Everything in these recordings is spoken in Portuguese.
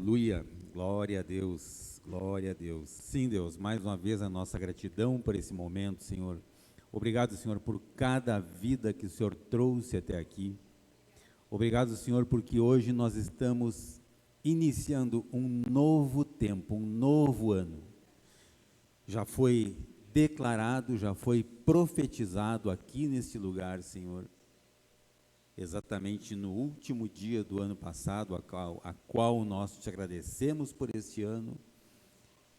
Aleluia, glória a Deus, glória a Deus. Sim, Deus, mais uma vez a nossa gratidão por esse momento, Senhor. Obrigado, Senhor, por cada vida que o Senhor trouxe até aqui. Obrigado, Senhor, porque hoje nós estamos iniciando um novo tempo, um novo ano. Já foi declarado, já foi profetizado aqui neste lugar, Senhor, exatamente no último dia do ano passado, a qual nós te agradecemos por este ano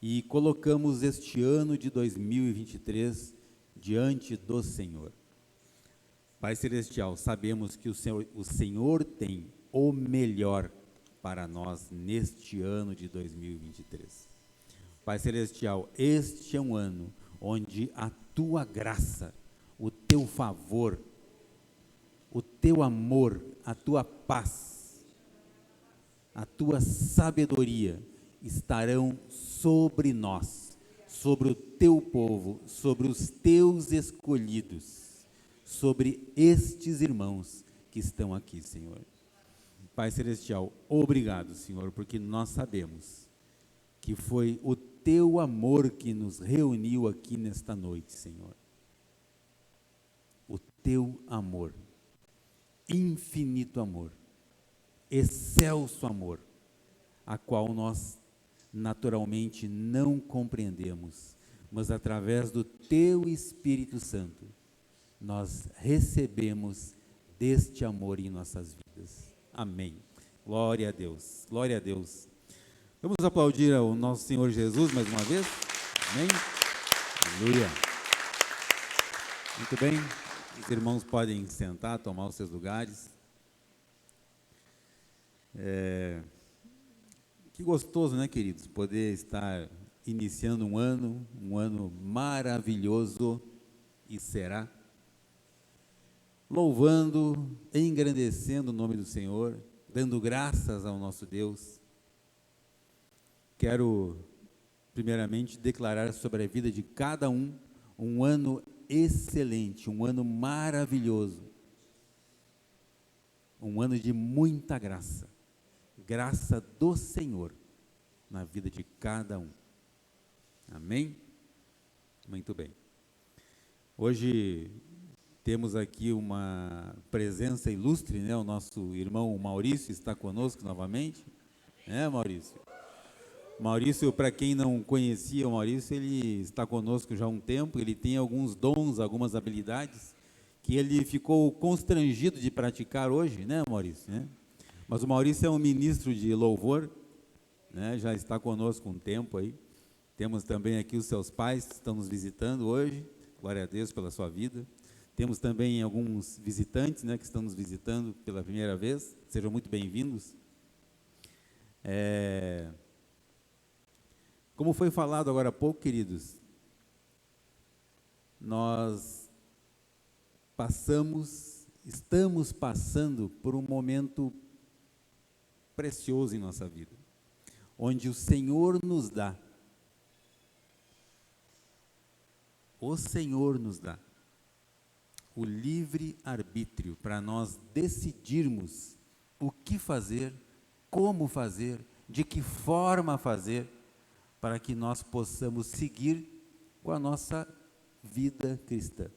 e colocamos este ano de 2023 diante do Senhor. Pai Celestial, sabemos que o Senhor tem o melhor para nós neste ano de 2023. Pai Celestial, este é um ano onde a tua graça, o teu favor, o teu amor, a tua paz, a tua sabedoria estarão sobre nós, sobre o teu povo, sobre os teus escolhidos, sobre estes irmãos que estão aqui, Senhor. Pai Celestial, obrigado, Senhor, porque nós sabemos que foi o teu amor que nos reuniu aqui nesta noite, Senhor. O teu amor. Infinito amor, excelso amor, a qual nós naturalmente não compreendemos, mas através do teu Espírito Santo, nós recebemos deste amor em nossas vidas. Amém. Glória a Deus, glória a Deus. Vamos aplaudir ao nosso Senhor Jesus mais uma vez? Amém? Aleluia. Muito bem. Os irmãos podem sentar, tomar os seus lugares. Que gostoso, né, queridos, poder estar iniciando um ano maravilhoso, e será, louvando, engrandecendo o nome do Senhor, dando graças ao nosso Deus. Quero, primeiramente, declarar sobre a vida de cada um ano excelente, um ano maravilhoso, um ano de muita graça, graça do Senhor na vida de cada um. Amém? Muito bem. Hoje temos aqui uma presença ilustre, né? O nosso irmão Maurício está conosco novamente, né, Maurício? Maurício, para quem não conhecia o Maurício, ele está conosco já há um tempo, ele tem alguns dons, algumas habilidades, que ele ficou constrangido de praticar hoje, né, Maurício? Né? Mas o Maurício é um ministro de louvor, né, já está conosco um tempo aí. Temos também aqui os seus pais que estão nos visitando hoje, glória a Deus pela sua vida. Temos também alguns visitantes, né, que estão nos visitando pela primeira vez, sejam muito bem-vindos. Como foi falado agora há pouco, queridos, nós estamos passando por um momento precioso em nossa vida, onde o Senhor nos dá, o livre arbítrio para nós decidirmos o que fazer, como fazer, de que forma fazer, para que nós possamos seguir com a nossa vida cristã.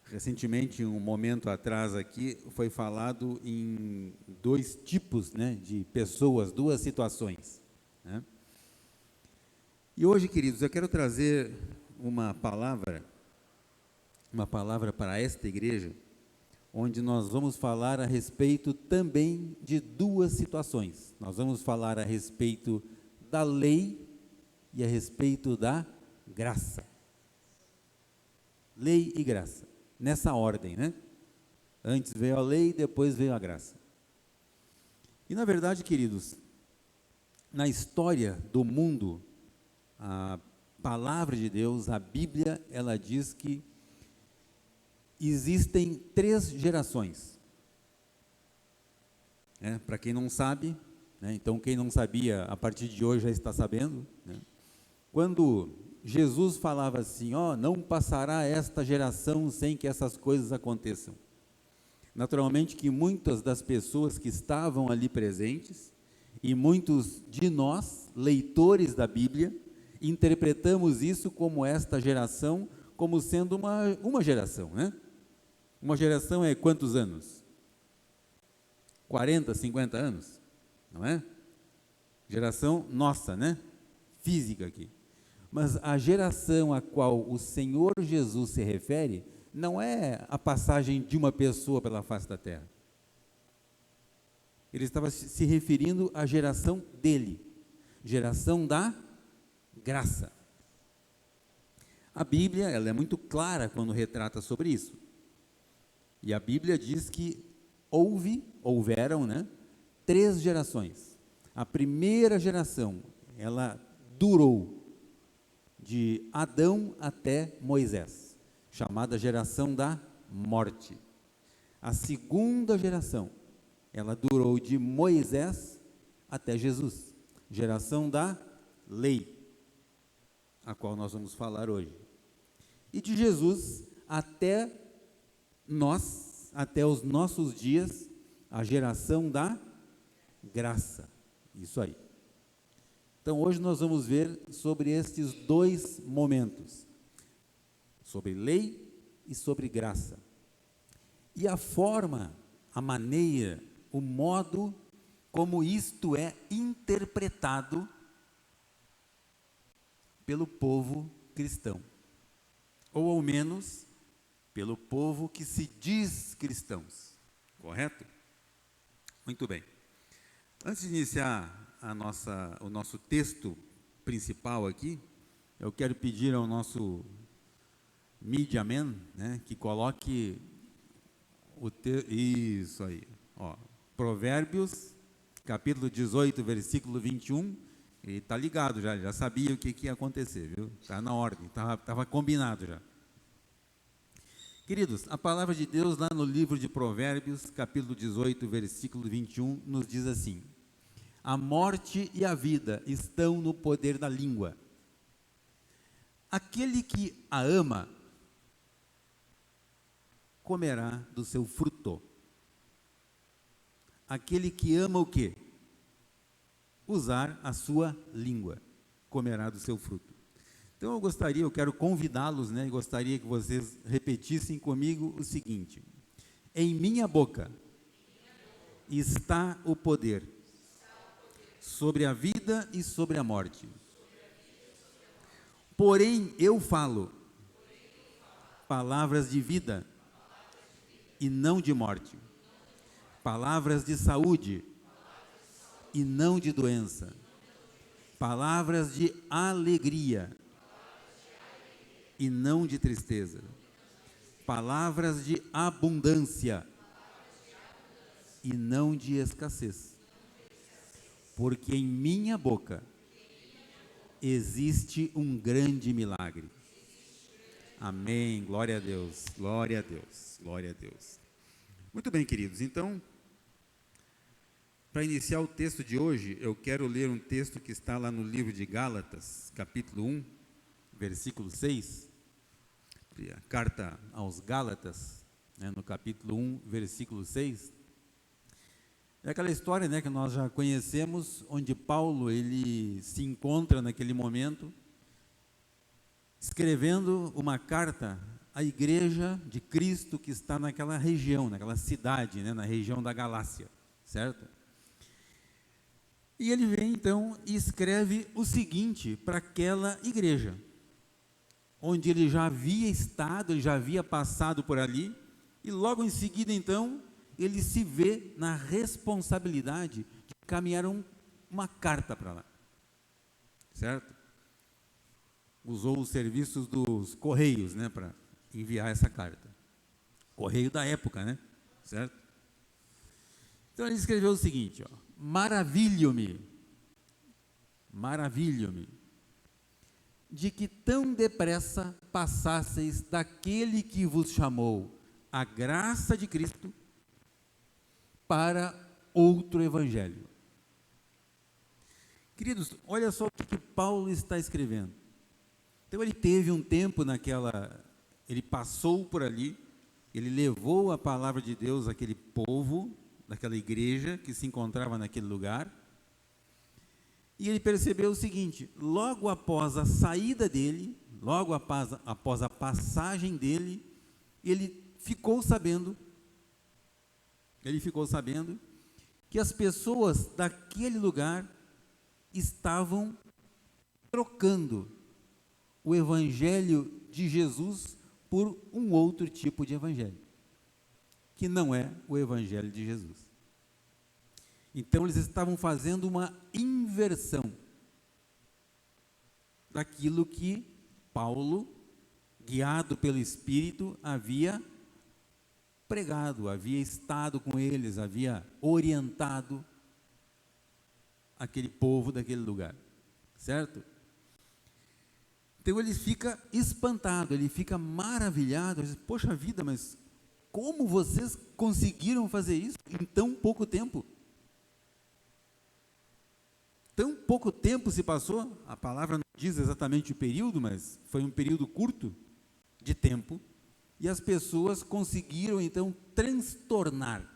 Recentemente, um momento atrás aqui, foi falado em dois tipos, né, de pessoas, duas situações, né? E hoje, queridos, eu quero trazer uma palavra para esta igreja, onde nós vamos falar a respeito também de duas situações. Nós vamos falar a respeito da lei e a respeito da graça. Lei e graça, nessa ordem, né? Antes veio a lei, depois veio a graça. E na verdade, queridos, na história do mundo, a palavra de Deus, a Bíblia, ela diz que existem 3 gerações. Para quem não sabe, né, então quem não sabia, a partir de hoje já está sabendo, né? Quando Jesus falava assim, não passará esta geração sem que essas coisas aconteçam. Naturalmente que muitas das pessoas que estavam ali presentes e muitos de nós, leitores da Bíblia, interpretamos isso como esta geração, como sendo uma geração, né? Uma geração é quantos anos? 40, 50 anos, não é? Geração nossa, né? Física aqui. Mas a geração a qual o Senhor Jesus se refere não é a passagem de uma pessoa pela face da terra. Ele estava se referindo à geração dele, geração da graça. A Bíblia, ela é muito clara quando retrata sobre isso. E a Bíblia diz que houveram, né, 3 gerações. A primeira geração, ela durou de Adão até Moisés, chamada geração da morte. A segunda geração, ela durou de Moisés até Jesus, geração da lei, a qual nós vamos falar hoje. E de Jesus até nós, até os nossos dias, a geração da graça. Isso aí. Então hoje nós vamos ver sobre estes 2 momentos, sobre lei e sobre graça. E a forma, a maneira, o modo como isto é interpretado pelo povo cristão, ou ao menos pelo povo que se diz cristãos, correto? Muito bem. Antes de iniciar o nosso texto principal aqui, eu quero pedir ao nosso Media Man, né, que coloque isso aí, ó, Provérbios, capítulo 18, versículo 21, ele está ligado já sabia o que ia acontecer, viu? Está na ordem, estava combinado já. Queridos, a palavra de Deus lá no livro de Provérbios, capítulo 18, versículo 21, nos diz assim: a morte e a vida estão no poder da língua. Aquele que a ama, comerá do seu fruto. Aquele que ama o quê? Usar a sua língua, comerá do seu fruto. Então eu quero convidá-los, né? Gostaria que vocês repetissem comigo o seguinte: em minha boca está o poder sobre a vida e sobre a morte. Porém eu falo palavras de vida e não de morte, palavras de saúde e não de doença, palavras de alegria e não de tristeza, palavras de abundância e não de escassez, porque em minha boca existe um grande milagre. Amém, glória a Deus, glória a Deus, glória a Deus. Muito bem, queridos, então, para iniciar o texto de hoje, eu quero ler um texto que está lá no livro de Gálatas, capítulo 1, versículo 6, a carta aos Gálatas, né, no capítulo 1, versículo 6, é aquela história, né, que nós já conhecemos, onde Paulo, ele se encontra naquele momento, escrevendo uma carta à igreja de Cristo que está naquela região, naquela cidade, né, na região da Galácia, certo? E ele vem então e escreve o seguinte para aquela igreja, onde ele já havia estado, ele já havia passado por ali, e logo em seguida então, ele se vê na responsabilidade de caminhar uma carta para lá, certo? Usou os serviços dos correios, né, para enviar essa carta, correio da época, né, certo? Então ele escreveu o seguinte, ó: maravilho-me de que tão depressa passasseis daquele que vos chamou a graça de Cristo para outro evangelho. Queridos, olha só o que Paulo está escrevendo. Então ele teve um tempo ele passou por ali, Ele levou a palavra de Deus àquele povo, daquela igreja que se encontrava naquele lugar. E ele percebeu o seguinte: logo após a saída dele, logo após a passagem dele, ele ficou sabendo que as pessoas daquele lugar estavam trocando o evangelho de Jesus por um outro tipo de evangelho, que não é o evangelho de Jesus. Então eles estavam fazendo uma inversão daquilo que Paulo, guiado pelo Espírito, havia pregado, havia estado com eles, havia orientado aquele povo daquele lugar, certo? Então ele fica espantado, ele fica maravilhado, ele diz: poxa vida, mas como vocês conseguiram fazer isso em tão pouco tempo? Tão pouco tempo se passou, a palavra não diz exatamente o período, mas foi um período curto de tempo, e as pessoas conseguiram então transtornar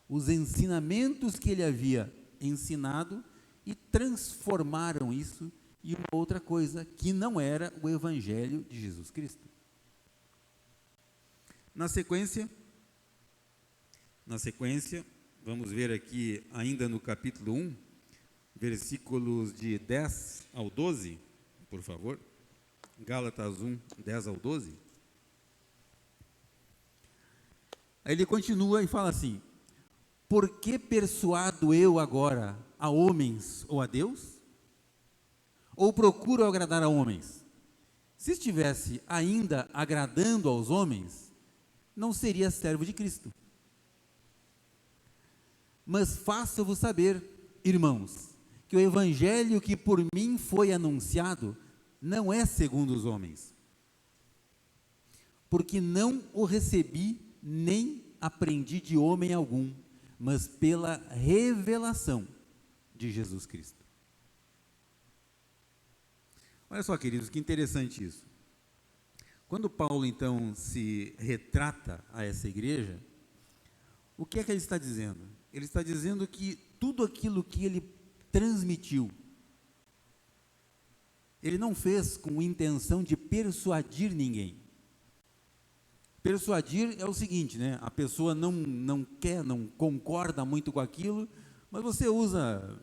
os ensinamentos que ele havia ensinado e transformaram isso em uma outra coisa que não era o evangelho de Jesus Cristo. Na sequência, vamos ver aqui ainda no capítulo 1, versículos de 10 ao 12, por favor. Gálatas 1, 10 ao 12. Aí ele continua e fala assim: por que persuado eu agora a homens ou a Deus? Ou procuro agradar a homens? Se estivesse ainda agradando aos homens, não seria servo de Cristo. Mas faço-vos saber, irmãos, que o evangelho que por mim foi anunciado não é segundo os homens, porque não o recebi nem aprendi de homem algum, mas pela revelação de Jesus Cristo. Olha só, queridos, que interessante isso. Quando Paulo então se retrata a essa igreja, o que é que ele está dizendo? Ele está dizendo que tudo aquilo que ele transmitiu, ele não fez com intenção de persuadir ninguém. Persuadir é o seguinte, né? A pessoa não quer, não concorda muito com aquilo, mas você usa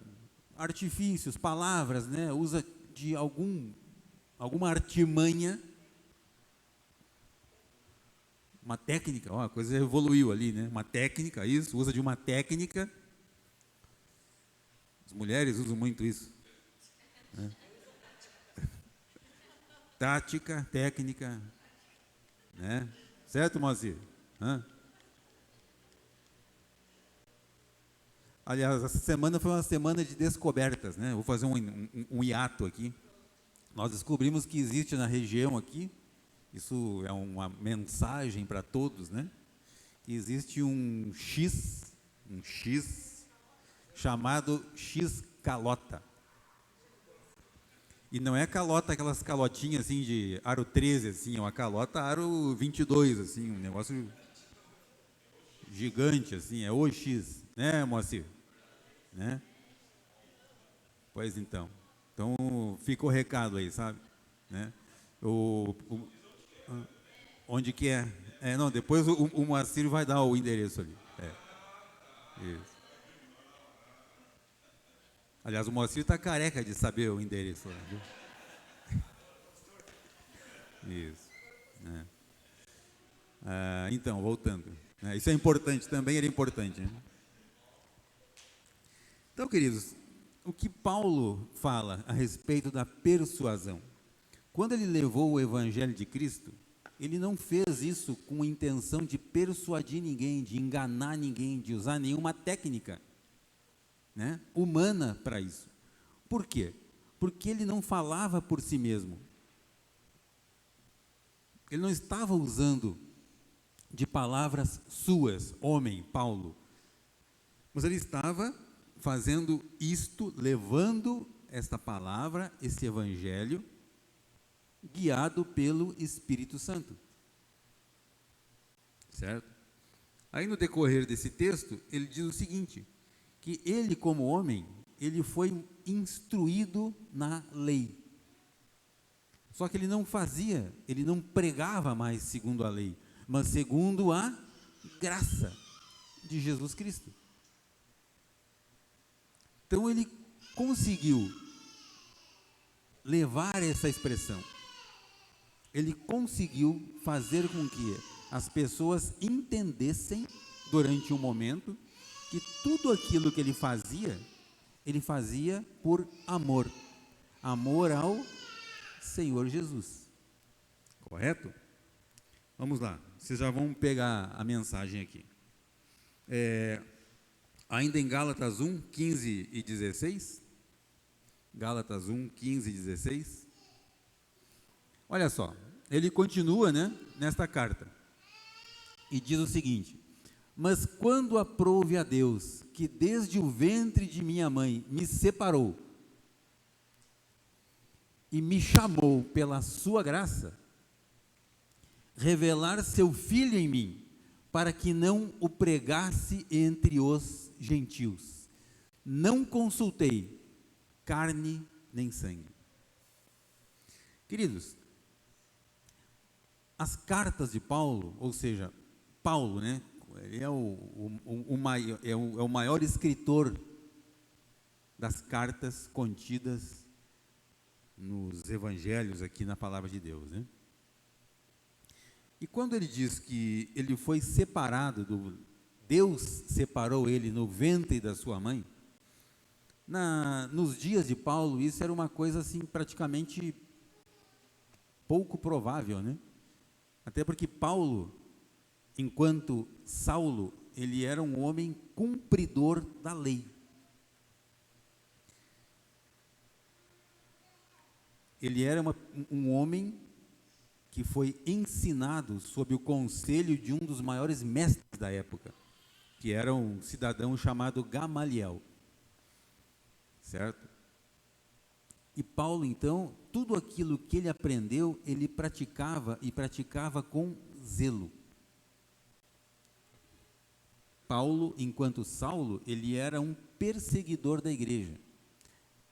artifícios, palavras, né? Usa de alguma artimanha, uma técnica, ó, a coisa evoluiu ali, né? Uma técnica, isso, usa de uma técnica. As mulheres usam muito isso, né? Tática, técnica, né? Certo, Moacir? Aliás, essa semana foi uma semana de descobertas, né? Vou fazer um hiato aqui. Nós descobrimos que existe na região aqui, isso é uma mensagem para todos, né? Que existe um X chamado X-calota. E não é calota, aquelas calotinhas assim de aro 13, assim, é uma calota aro 22, assim, um negócio gigante, assim, é o X, né, Moacir? Né? Pois então. Então, fica o recado aí, sabe? Né? Onde que é? Não, depois o Moacir vai dar o endereço ali. Isso. Aliás, o Moacir está careca de saber o endereço. Isso. Né? Então, voltando. Isso é importante também, era importante. Né? Então, queridos, o que Paulo fala a respeito da persuasão? Quando ele levou o evangelho de Cristo, ele não fez isso com intenção de persuadir ninguém, de enganar ninguém, de usar nenhuma técnica, né, humana para isso. Por quê? Porque ele não falava por si mesmo. Ele não estava usando de palavras suas, homem, Paulo, mas ele estava fazendo isto, levando esta palavra, esse evangelho, guiado pelo Espírito Santo. certo? Aí no decorrer desse texto, ele diz o seguinte, que ele como homem, ele foi instruído na lei. Só que ele não fazia, ele não pregava mais segundo a lei, mas segundo a graça de Jesus Cristo. Então ele conseguiu levar essa expressão. Ele conseguiu fazer com que as pessoas entendessem durante um momento que tudo aquilo que ele fazia por amor. Amor ao Senhor Jesus. Correto? Vamos lá, vocês já vão pegar a mensagem aqui. Ainda em Gálatas 1, 15 e 16. Gálatas 1, 15 e 16. Olha só, ele continua, nesta carta. E diz o seguinte: mas quando aprouve a Deus, que desde o ventre de minha mãe me separou, e me chamou pela sua graça, revelar seu Filho em mim, para que não o pregasse entre os gentios. Não consultei carne nem sangue. Queridos, as cartas de Paulo, ou seja, Paulo, ele é o maior escritor das cartas contidas nos evangelhos aqui na palavra de Deus, E quando ele diz que ele foi separado, Deus separou ele no ventre da sua mãe, nos dias de Paulo, isso era uma coisa assim praticamente pouco provável, Até porque Paulo, enquanto Saulo, ele era um homem cumpridor da lei. Ele era um homem que foi ensinado sob o conselho de um dos maiores mestres da época, que era um cidadão chamado Gamaliel, certo? E Paulo, então, tudo aquilo que ele aprendeu, ele praticava e praticava com zelo. Paulo, enquanto Saulo, ele era um perseguidor da igreja.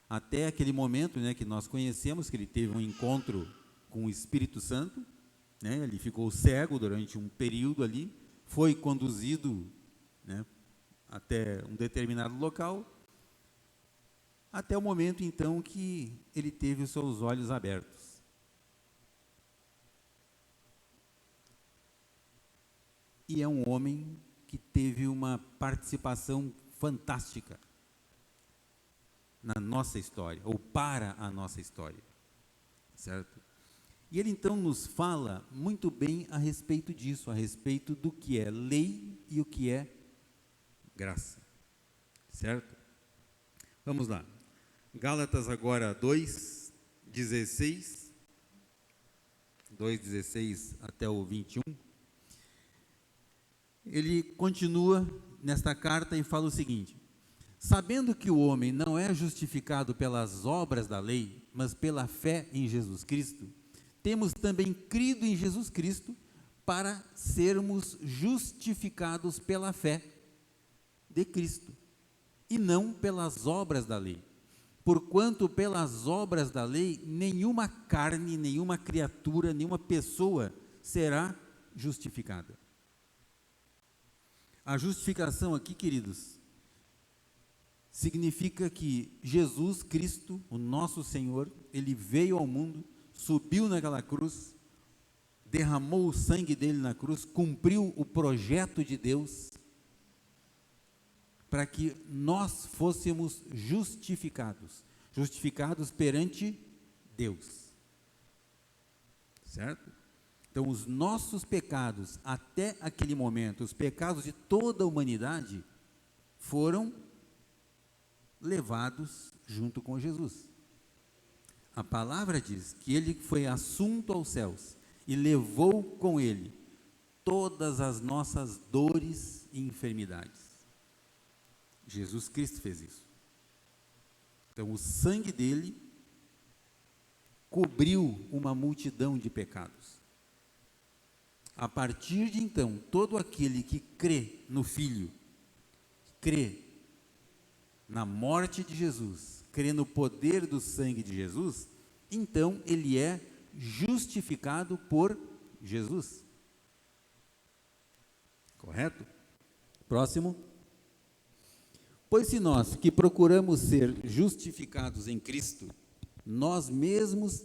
Até aquele momento, que nós conhecemos, que ele teve um encontro com o Espírito Santo, ele ficou cego durante um período ali, foi conduzido, até um determinado local, até o momento então que ele teve os seus olhos abertos. E é um homem que teve uma participação fantástica na nossa história, ou para a nossa história, certo? E ele então nos fala muito bem a respeito disso, a respeito do que é lei e o que é graça, certo? Vamos lá, Gálatas agora 2:16 até o 21, ele continua nesta carta e fala o seguinte: sabendo que o homem não é justificado pelas obras da lei, mas pela fé em Jesus Cristo, temos também crido em Jesus Cristo para sermos justificados pela fé de Cristo, e não pelas obras da lei. Porquanto pelas obras da lei, nenhuma carne, nenhuma criatura, nenhuma pessoa será justificada. A justificação aqui, queridos, significa que Jesus Cristo, o nosso Senhor, ele veio ao mundo, subiu naquela cruz, derramou o sangue dele na cruz, cumpriu o projeto de Deus, para que nós fôssemos justificados perante Deus, certo? Então, os nossos pecados, até aquele momento, os pecados de toda a humanidade, foram levados junto com Jesus. A palavra diz que ele foi assunto aos céus e levou com ele todas as nossas dores e enfermidades. Jesus Cristo fez isso. Então, o sangue dele cobriu uma multidão de pecados. A partir de então, todo aquele que crê no Filho, crê na morte de Jesus, crê no poder do sangue de Jesus, então ele é justificado por Jesus. Correto? Próximo. Pois se nós que procuramos ser justificados em Cristo, nós mesmos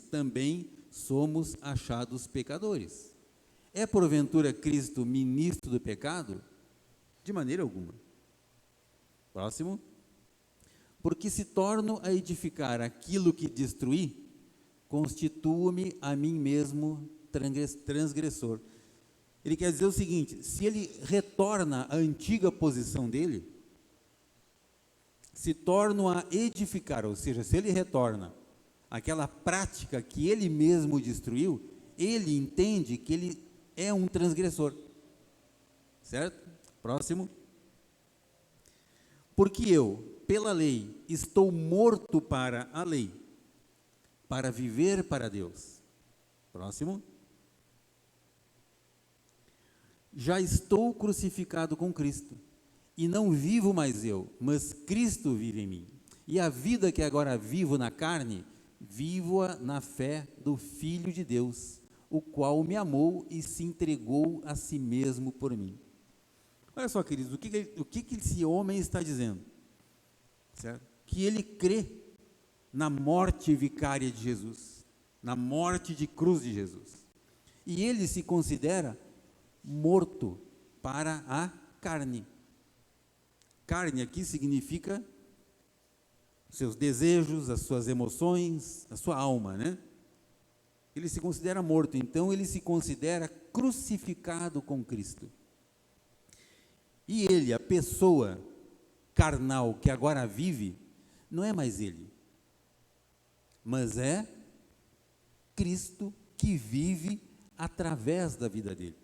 também somos achados pecadores. É porventura Cristo ministro do pecado? De maneira alguma. Próximo. Porque se torno a edificar aquilo que destruí, constituo-me a mim mesmo transgressor. Ele quer dizer o seguinte: se ele retorna à antiga posição dele, se torna a edificar, ou seja, se ele retorna àquela prática que ele mesmo destruiu, ele entende que ele é um transgressor. Certo? Próximo. Porque eu, pela lei, estou morto para a lei, para viver para Deus. Próximo. Já estou crucificado com Cristo, e não vivo mais eu, mas Cristo vive em mim. E a vida que agora vivo na carne, vivo-a na fé do Filho de Deus, o qual me amou e se entregou a si mesmo por mim. Olha só, queridos, o que esse homem está dizendo? Certo? Que ele crê na morte vicária de Jesus, na morte de cruz de Jesus. E ele se considera morto para a carne. Carne aqui significa seus desejos, as suas emoções, a sua alma, né? Ele se considera morto, então ele se considera crucificado com Cristo. E ele, a pessoa carnal que agora vive, não é mais ele, mas é Cristo que vive através da vida dele.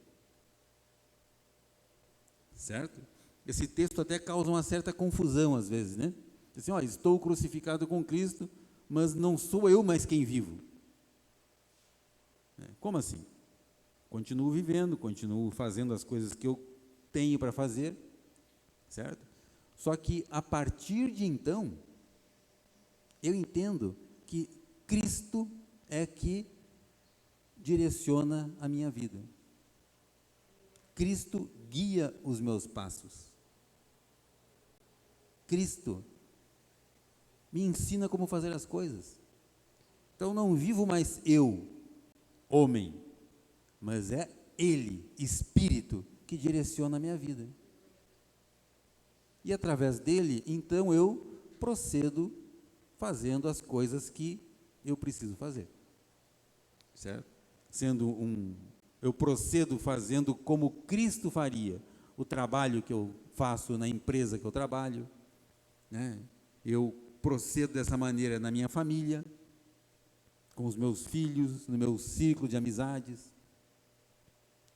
Certo? Esse texto até causa uma certa confusão às vezes, né? Assim, estou crucificado com Cristo, mas não sou eu mais quem vivo. Como assim? Continuo vivendo, continuo fazendo as coisas que eu tenho para fazer, certo? Só que a partir de então, eu entendo que Cristo é que direciona a minha vida. Cristo guia os meus passos. Cristo me ensina como fazer as coisas. Então não vivo mais eu, homem, mas é Ele, Espírito, que direciona a minha vida. E através dele, então eu procedo fazendo as coisas que eu preciso fazer. Certo? Eu procedo fazendo como Cristo faria o trabalho que eu faço na empresa que eu trabalho, né? Eu procedo dessa maneira na minha família, com os meus filhos, no meu círculo de amizades,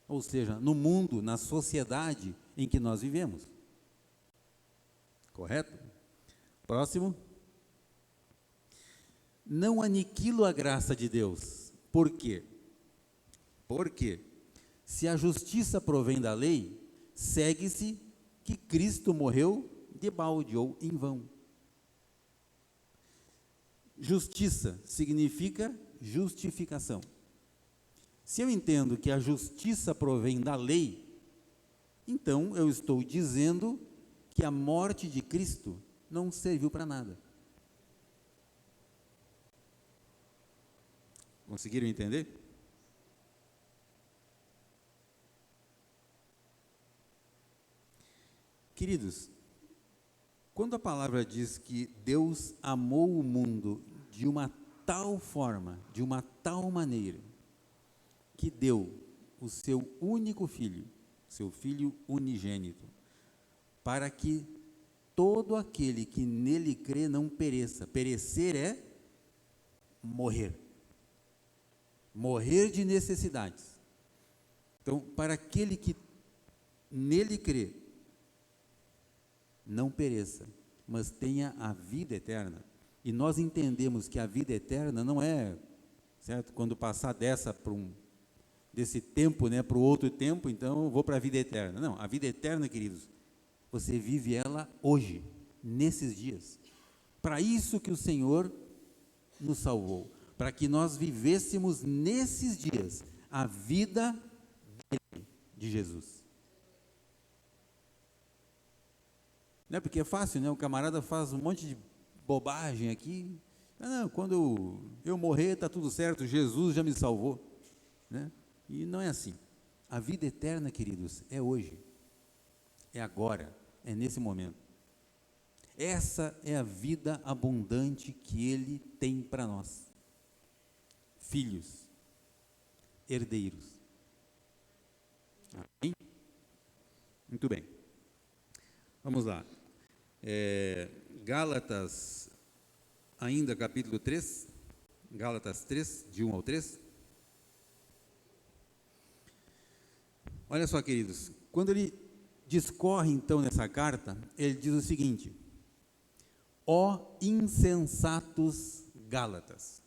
ou seja, no mundo, na sociedade em que nós vivemos. Correto? Próximo. Não aniquilo a graça de Deus. Por quê? Porque se a justiça provém da lei, segue-se que Cristo morreu de balde ou em vão. Justiça significa justificação. Se eu entendo que a justiça provém da lei, então eu estou dizendo que a morte de Cristo não serviu para nada. Conseguiram entender? Queridos, quando a palavra diz que Deus amou o mundo de uma tal forma, de uma tal maneira, que deu o seu único filho, seu filho unigênito, para que todo aquele que nele crê não pereça. Perecer é morrer. Morrer de necessidades. Então, para aquele que nele crê, não pereça, mas tenha a vida eterna. E nós entendemos que a vida eterna não é, certo? Quando passar dessa para desse tempo, né, para o outro tempo, então eu vou para a vida eterna. Não, a vida eterna, queridos, você vive ela hoje, nesses dias. Para isso que o Senhor nos salvou, para que nós vivêssemos nesses dias a vida de Jesus. Não é porque é fácil, né? O camarada faz um monte de bobagem aqui. Não, quando eu morrer está tudo certo, Jesus já me salvou, né? E não é assim. A vida eterna, queridos, é hoje, é agora, é nesse momento. Essa é a vida abundante que Ele tem para nós, filhos, herdeiros. Amém? Muito bem. Vamos lá. Gálatas, ainda capítulo 3, Gálatas 3, de 1 ao 3. Olha só, queridos, quando ele discorre então nessa carta, ele diz o seguinte: ó insensatos Gálatas,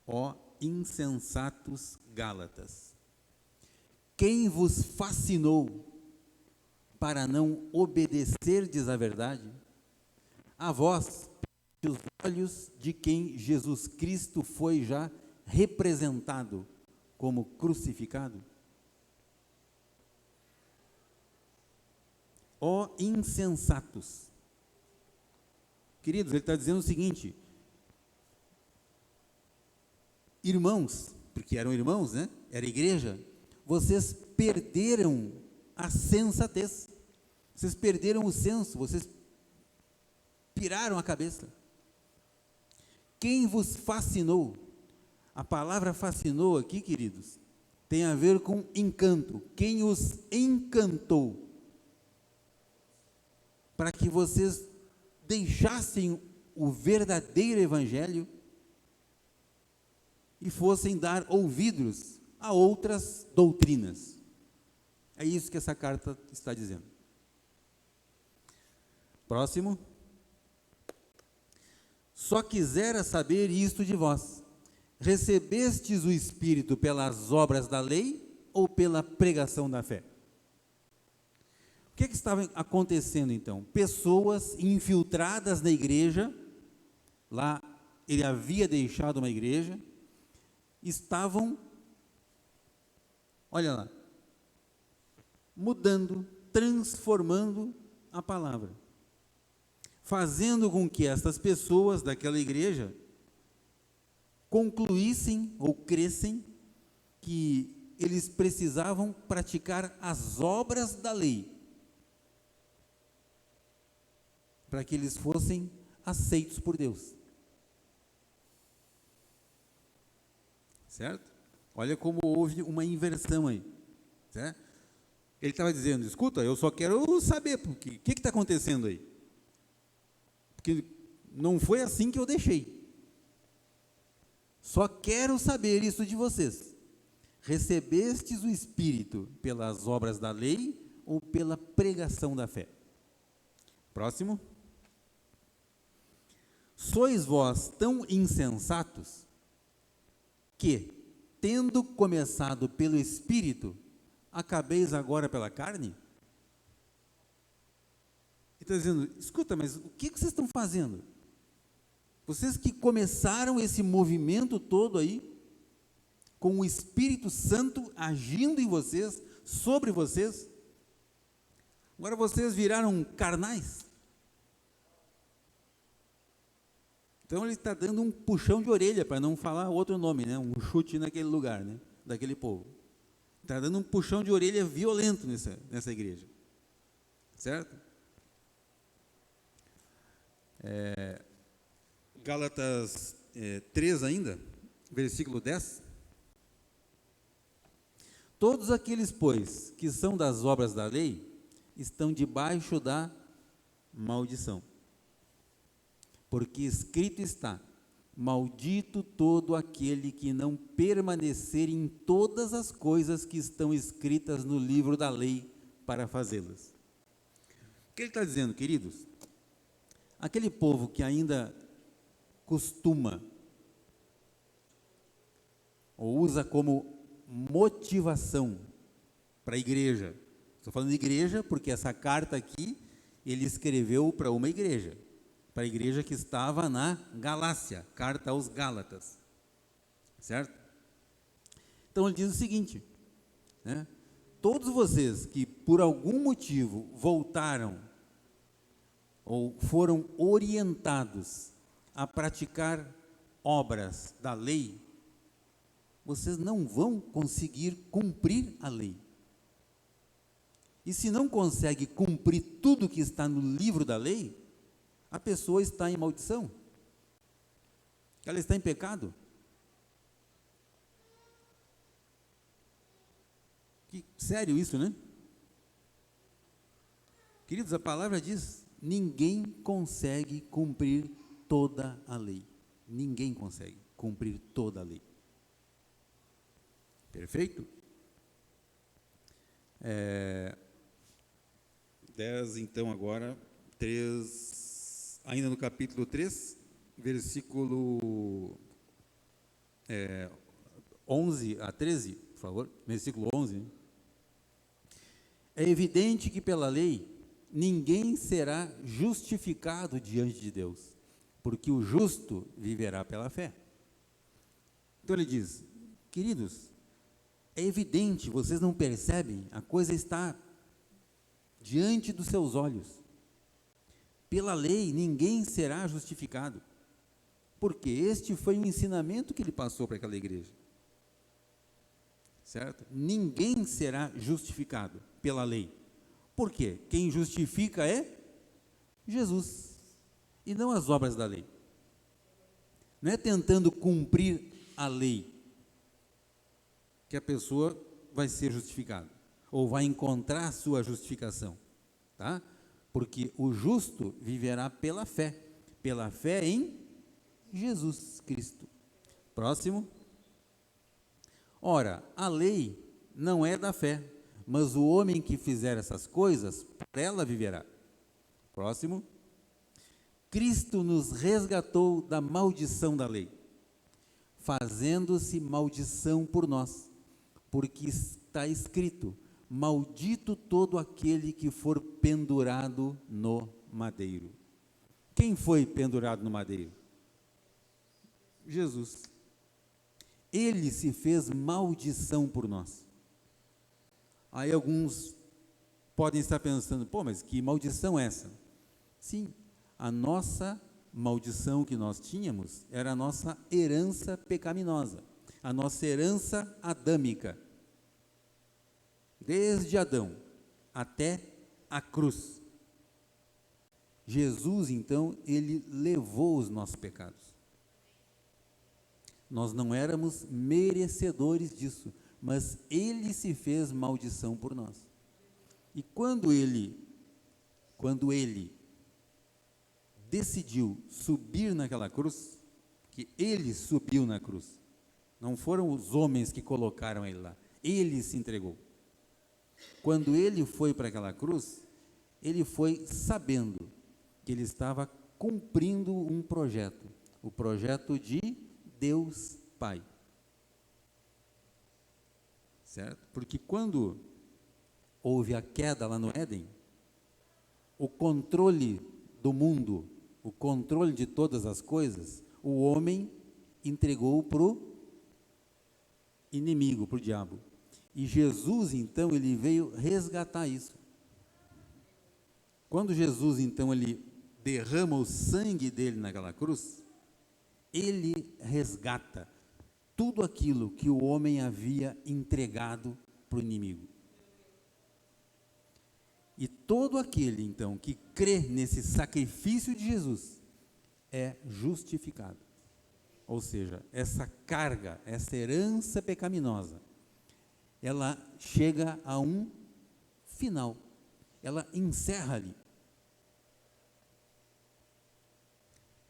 ó insensatos Gálatas, quem vos fascinou para não obedecerdes à verdade? A vós, os olhos de quem Jesus Cristo foi já representado como crucificado? Ó insensatos. Queridos, ele está dizendo o seguinte: irmãos, porque eram irmãos, né? Era igreja, vocês perderam a sensatez, vocês perderam o senso, vocês piraram a cabeça. Quem vos fascinou? A palavra fascinou aqui, queridos, tem a ver com encanto. Quem os encantou para que vocês deixassem o verdadeiro evangelho e fossem dar ouvidos a outras doutrinas? É isso que essa carta está dizendo. Próximo. Só quisera saber isto de vós: recebestes o Espírito pelas obras da lei ou pela pregação da fé? O que estava acontecendo então? Pessoas infiltradas na igreja, lá ele havia deixado uma igreja, estavam, olha lá, mudando, transformando a palavra, fazendo com que estas pessoas daquela igreja concluíssem ou crescem que eles precisavam praticar as obras da lei para que eles fossem aceitos por Deus. Certo? Olha como houve uma inversão aí. Certo? Ele estava dizendo: escuta, eu só quero saber o que está acontecendo aí. Porque não foi assim que eu deixei. Só quero saber isso de vocês. Recebestes o Espírito pelas obras da lei ou pela pregação da fé? Próximo. Sois vós tão insensatos que, tendo começado pelo Espírito, acabeis agora pela carne? Ele está dizendo: escuta, mas o que vocês estão fazendo? Vocês que começaram esse movimento todo aí, com o Espírito Santo agindo em vocês, sobre vocês, agora vocês viraram carnais? Então ele está dando um puxão de orelha, para não falar outro nome, né? Um chute naquele lugar, né? Daquele povo. Está dando um puxão de orelha violento nessa igreja. Certo? Gálatas 3 ainda, versículo 10. Todos aqueles, pois, que são das obras da lei, estão debaixo da maldição. Porque escrito está: maldito todo aquele que não permanecer em todas as coisas que estão escritas no livro da lei para fazê-las. O que ele está dizendo, queridos? Aquele povo que ainda costuma ou usa como motivação para a igreja. Estou falando de igreja porque essa carta aqui ele escreveu para uma igreja, para a igreja que estava na Galácia, carta aos Gálatas, certo? Então ele diz o seguinte, né? Todos vocês que por algum motivo voltaram ou foram orientados a praticar obras da lei, vocês não vão conseguir cumprir a lei. E se não consegue cumprir tudo que está no livro da lei, a pessoa está em maldição. Ela está em pecado. Que sério isso, né? Queridos, a palavra diz: ninguém consegue cumprir toda a lei. Ninguém consegue cumprir toda a lei. Perfeito? 10, então, agora, 3, ainda no capítulo 3, versículo 11 a 13, por favor, versículo 11. Né? É evidente que pela lei, ninguém será justificado diante de Deus, porque o justo viverá pela fé. Então ele diz, queridos, é evidente, vocês não percebem, a coisa está diante dos seus olhos. Pela lei, ninguém será justificado, porque este foi o ensinamento que ele passou para aquela igreja. Certo? Ninguém será justificado pela lei. Por quê? Quem justifica é Jesus, e não as obras da lei. Não é tentando cumprir a lei que a pessoa vai ser justificada, ou vai encontrar a sua justificação, tá? Porque o justo viverá pela fé em Jesus Cristo. Próximo. Ora, a lei não é da fé, mas o homem que fizer essas coisas, por ela viverá. Próximo. Cristo nos resgatou da maldição da lei, fazendo-se maldição por nós, porque está escrito, maldito todo aquele que for pendurado no madeiro. Quem foi pendurado no madeiro? Jesus. Ele se fez maldição por nós. Aí alguns podem estar pensando, pô, mas que maldição é essa? Sim, a nossa maldição que nós tínhamos era a nossa herança pecaminosa, a nossa herança adâmica. Desde Adão até a cruz. Jesus, então, ele levou os nossos pecados. Nós não éramos merecedores disso, mas ele se fez maldição por nós. E quando ele decidiu subir naquela cruz, que ele subiu na cruz, não foram os homens que colocaram ele lá, ele se entregou. Quando ele foi para aquela cruz, ele foi sabendo que ele estava cumprindo um projeto, o projeto de Deus Pai. Certo? Porque quando houve a queda lá no Éden, o controle do mundo, o controle de todas as coisas, o homem entregou para o inimigo, para o diabo. E Jesus, então, ele veio resgatar isso. Quando Jesus, então, ele derrama o sangue dele naquela cruz, ele resgata tudo aquilo que o homem havia entregado para o inimigo. E todo aquele, então, que crê nesse sacrifício de Jesus, é justificado. Ou seja, essa carga, essa herança pecaminosa, ela chega a um final, ela encerra ali.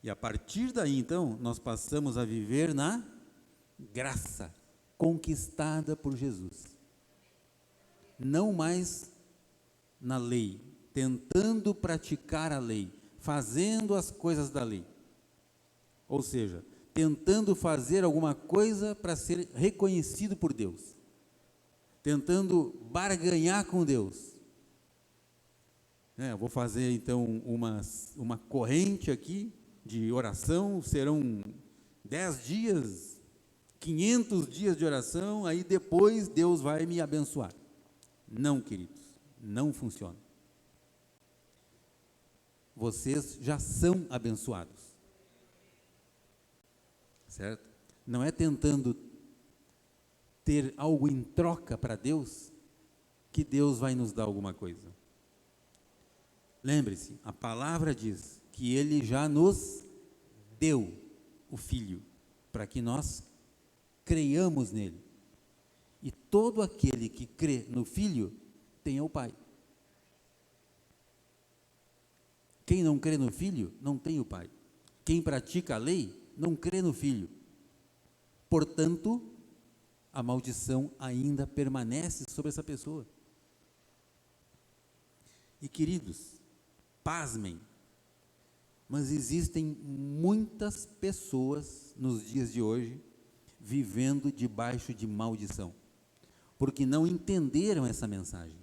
E a partir daí, então, nós passamos a viver na graça conquistada por Jesus. Não mais na lei, tentando praticar a lei, fazendo as coisas da lei. Ou seja, tentando fazer alguma coisa para ser reconhecido por Deus, tentando barganhar com Deus. Eu vou fazer então uma corrente aqui de oração, serão 10 dias, 500 dias de oração, aí depois Deus vai me abençoar. Não, queridos, não funciona. Vocês já são abençoados, certo? Não é tentando ter algo em troca para Deus que Deus vai nos dar alguma coisa. Lembre-se, a palavra diz que Ele já nos deu o Filho, para que nós creiamos nele. E todo aquele que crê no Filho tem o Pai. Quem não crê no Filho, não tem o Pai. Quem pratica a lei, não crê no Filho. Portanto, a maldição ainda permanece sobre essa pessoa. E queridos, pasmem, mas existem muitas pessoas nos dias de hoje vivendo debaixo de maldição, porque não entenderam essa mensagem.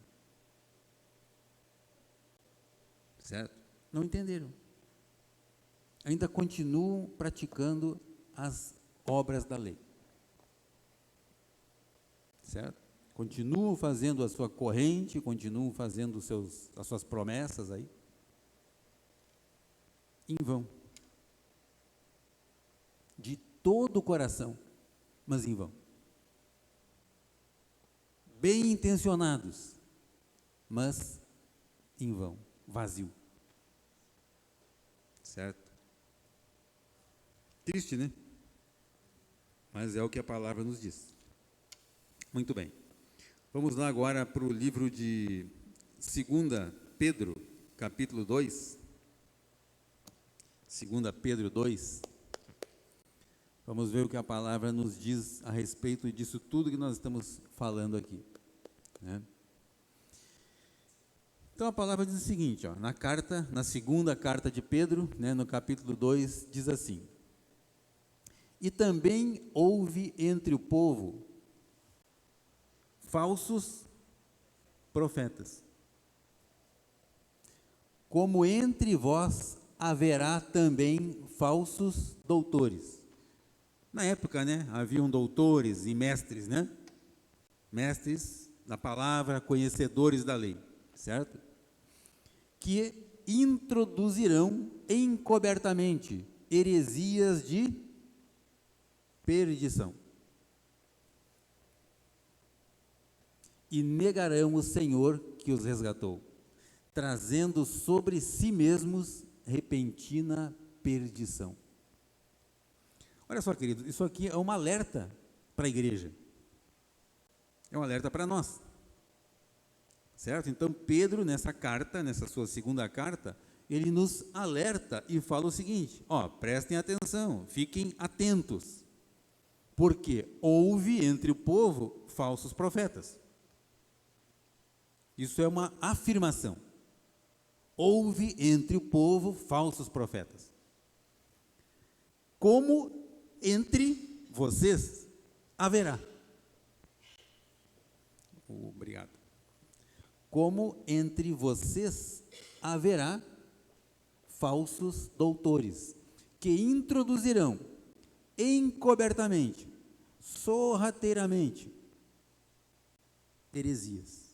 Certo? Não entenderam. Ainda continuam praticando as obras da lei. Certo? Continuam fazendo a sua corrente, continuam fazendo as suas promessas aí, em vão. De todo o coração, mas em vão. Bem intencionados, mas em vão, vazio. Certo? Triste, né? Mas é o que a palavra nos diz. Muito bem. Vamos lá agora para o livro de 2 Pedro, capítulo 2. 2 Pedro 2. Vamos ver o que a palavra nos diz a respeito disso tudo que nós estamos falando aqui, né? Então a palavra diz o seguinte, na segunda carta de Pedro, né, no capítulo 2, diz assim: e também houve entre o povo falsos profetas, como entre vós haverá também falsos doutores. Na época, né, haviam doutores e mestres, né? Mestres da palavra, conhecedores da lei, certo? Que introduzirão encobertamente heresias de perdição e negarão o Senhor que os resgatou, trazendo sobre si mesmos repentina perdição. Olha só, querido, isso aqui é um alerta para a igreja, é um alerta para nós, certo? Então Pedro, nessa carta, nessa sua segunda carta, ele nos alerta e fala o seguinte: prestem atenção, fiquem atentos, porque houve entre o povo falsos profetas. Isso é uma afirmação. Houve entre o povo falsos profetas. Como entre vocês haverá. Obrigado. Como entre vocês haverá falsos doutores, que introduzirão encobertamente, sorrateiramente, heresias.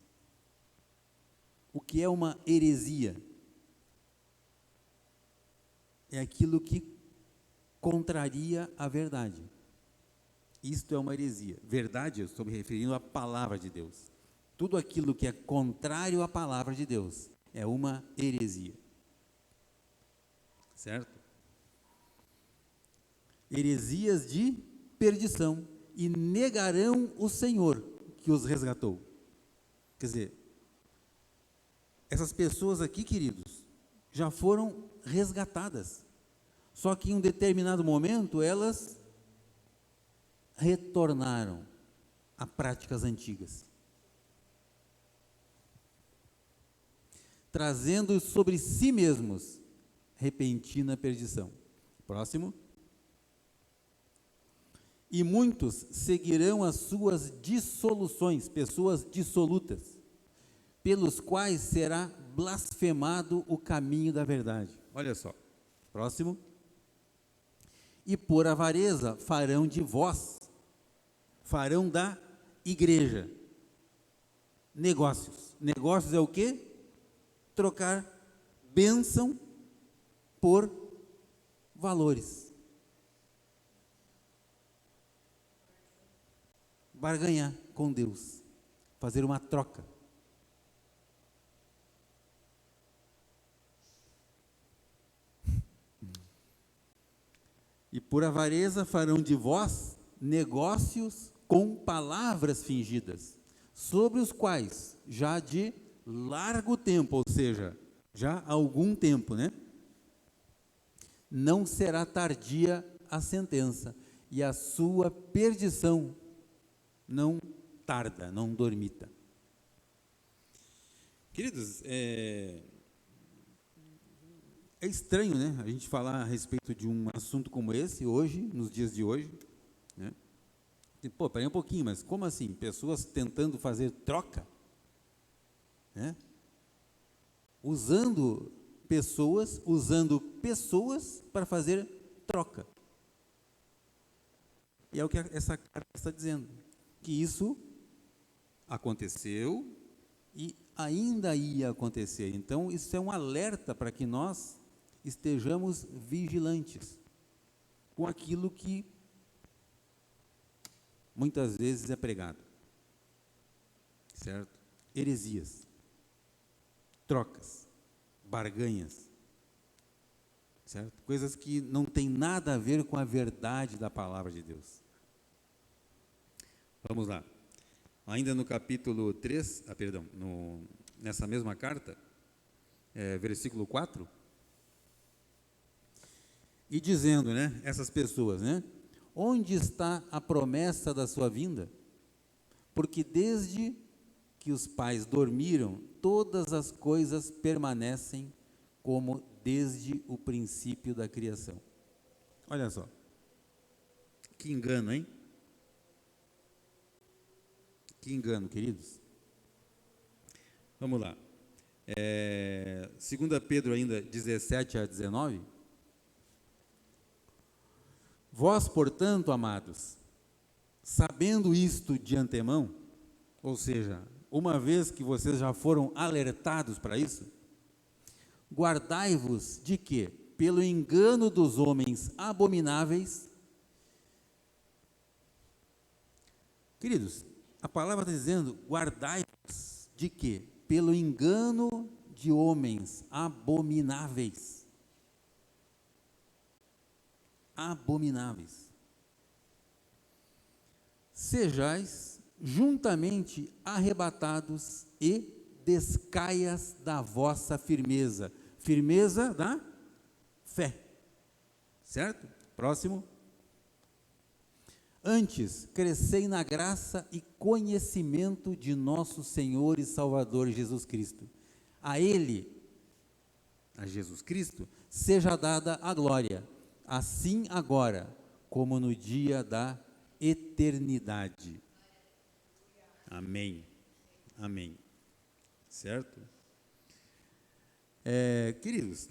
O que é uma heresia? É aquilo que contraria a verdade. Isto é uma heresia. Verdade, eu estou me referindo à palavra de Deus. Tudo aquilo que é contrário à palavra de Deus é uma heresia. Certo? Heresias de perdição, e negarão o Senhor que os resgatou. Quer dizer, essas pessoas aqui, queridos, já foram resgatadas, só que em um determinado momento elas retornaram a práticas antigas, trazendo sobre si mesmos repentina perdição. Próximo. E muitos seguirão as suas dissoluções, pessoas dissolutas, pelos quais será blasfemado o caminho da verdade. Olha só, próximo. E por avareza farão de vós, farão da igreja, negócios. Negócios é o quê? Trocar bênção por valores. Barganhar com Deus, fazer uma troca. E por avareza farão de vós negócios com palavras fingidas, sobre os quais já de largo tempo, ou seja, já há algum tempo, né? Não será tardia a sentença, e a sua perdição não tarda, não dormita. Queridos, é estranho, né, a gente falar a respeito de um assunto como esse hoje, nos dias de hoje, né? E, pô, peraí um pouquinho, mas como assim? Pessoas tentando fazer troca, né? Usando pessoas para fazer troca. E é o que essa carta está dizendo, que isso aconteceu e ainda ia acontecer. Então, isso é um alerta para que nós estejamos vigilantes com aquilo que muitas vezes é pregado, certo? Heresias, trocas, barganhas, certo? Coisas que não tem nada a ver com a verdade da palavra de Deus. Vamos lá. Ainda no capítulo 3, nessa mesma carta, versículo 4, e dizendo, né, essas pessoas, né, onde está a promessa da sua vinda? Porque desde que os pais dormiram, todas as coisas permanecem como desde o princípio da criação. Olha só, que engano, hein? Que engano, queridos. Vamos lá. 2 Pedro ainda, 17 a 19. Vós, portanto, amados, sabendo isto de antemão, ou seja, uma vez que vocês já foram alertados para isso, guardai-vos de que, pelo engano dos homens abomináveis, queridos, a palavra está dizendo, guardai-vos de que, pelo engano de homens abomináveis, sejais juntamente arrebatados e descaias da vossa firmeza, firmeza da fé, certo? Próximo. Antes, crescei na graça e conhecimento de nosso Senhor e Salvador Jesus Cristo. A Ele, a Jesus Cristo, seja dada a glória, assim agora, como no dia da eternidade. Amém. Amém. Certo? Queridos,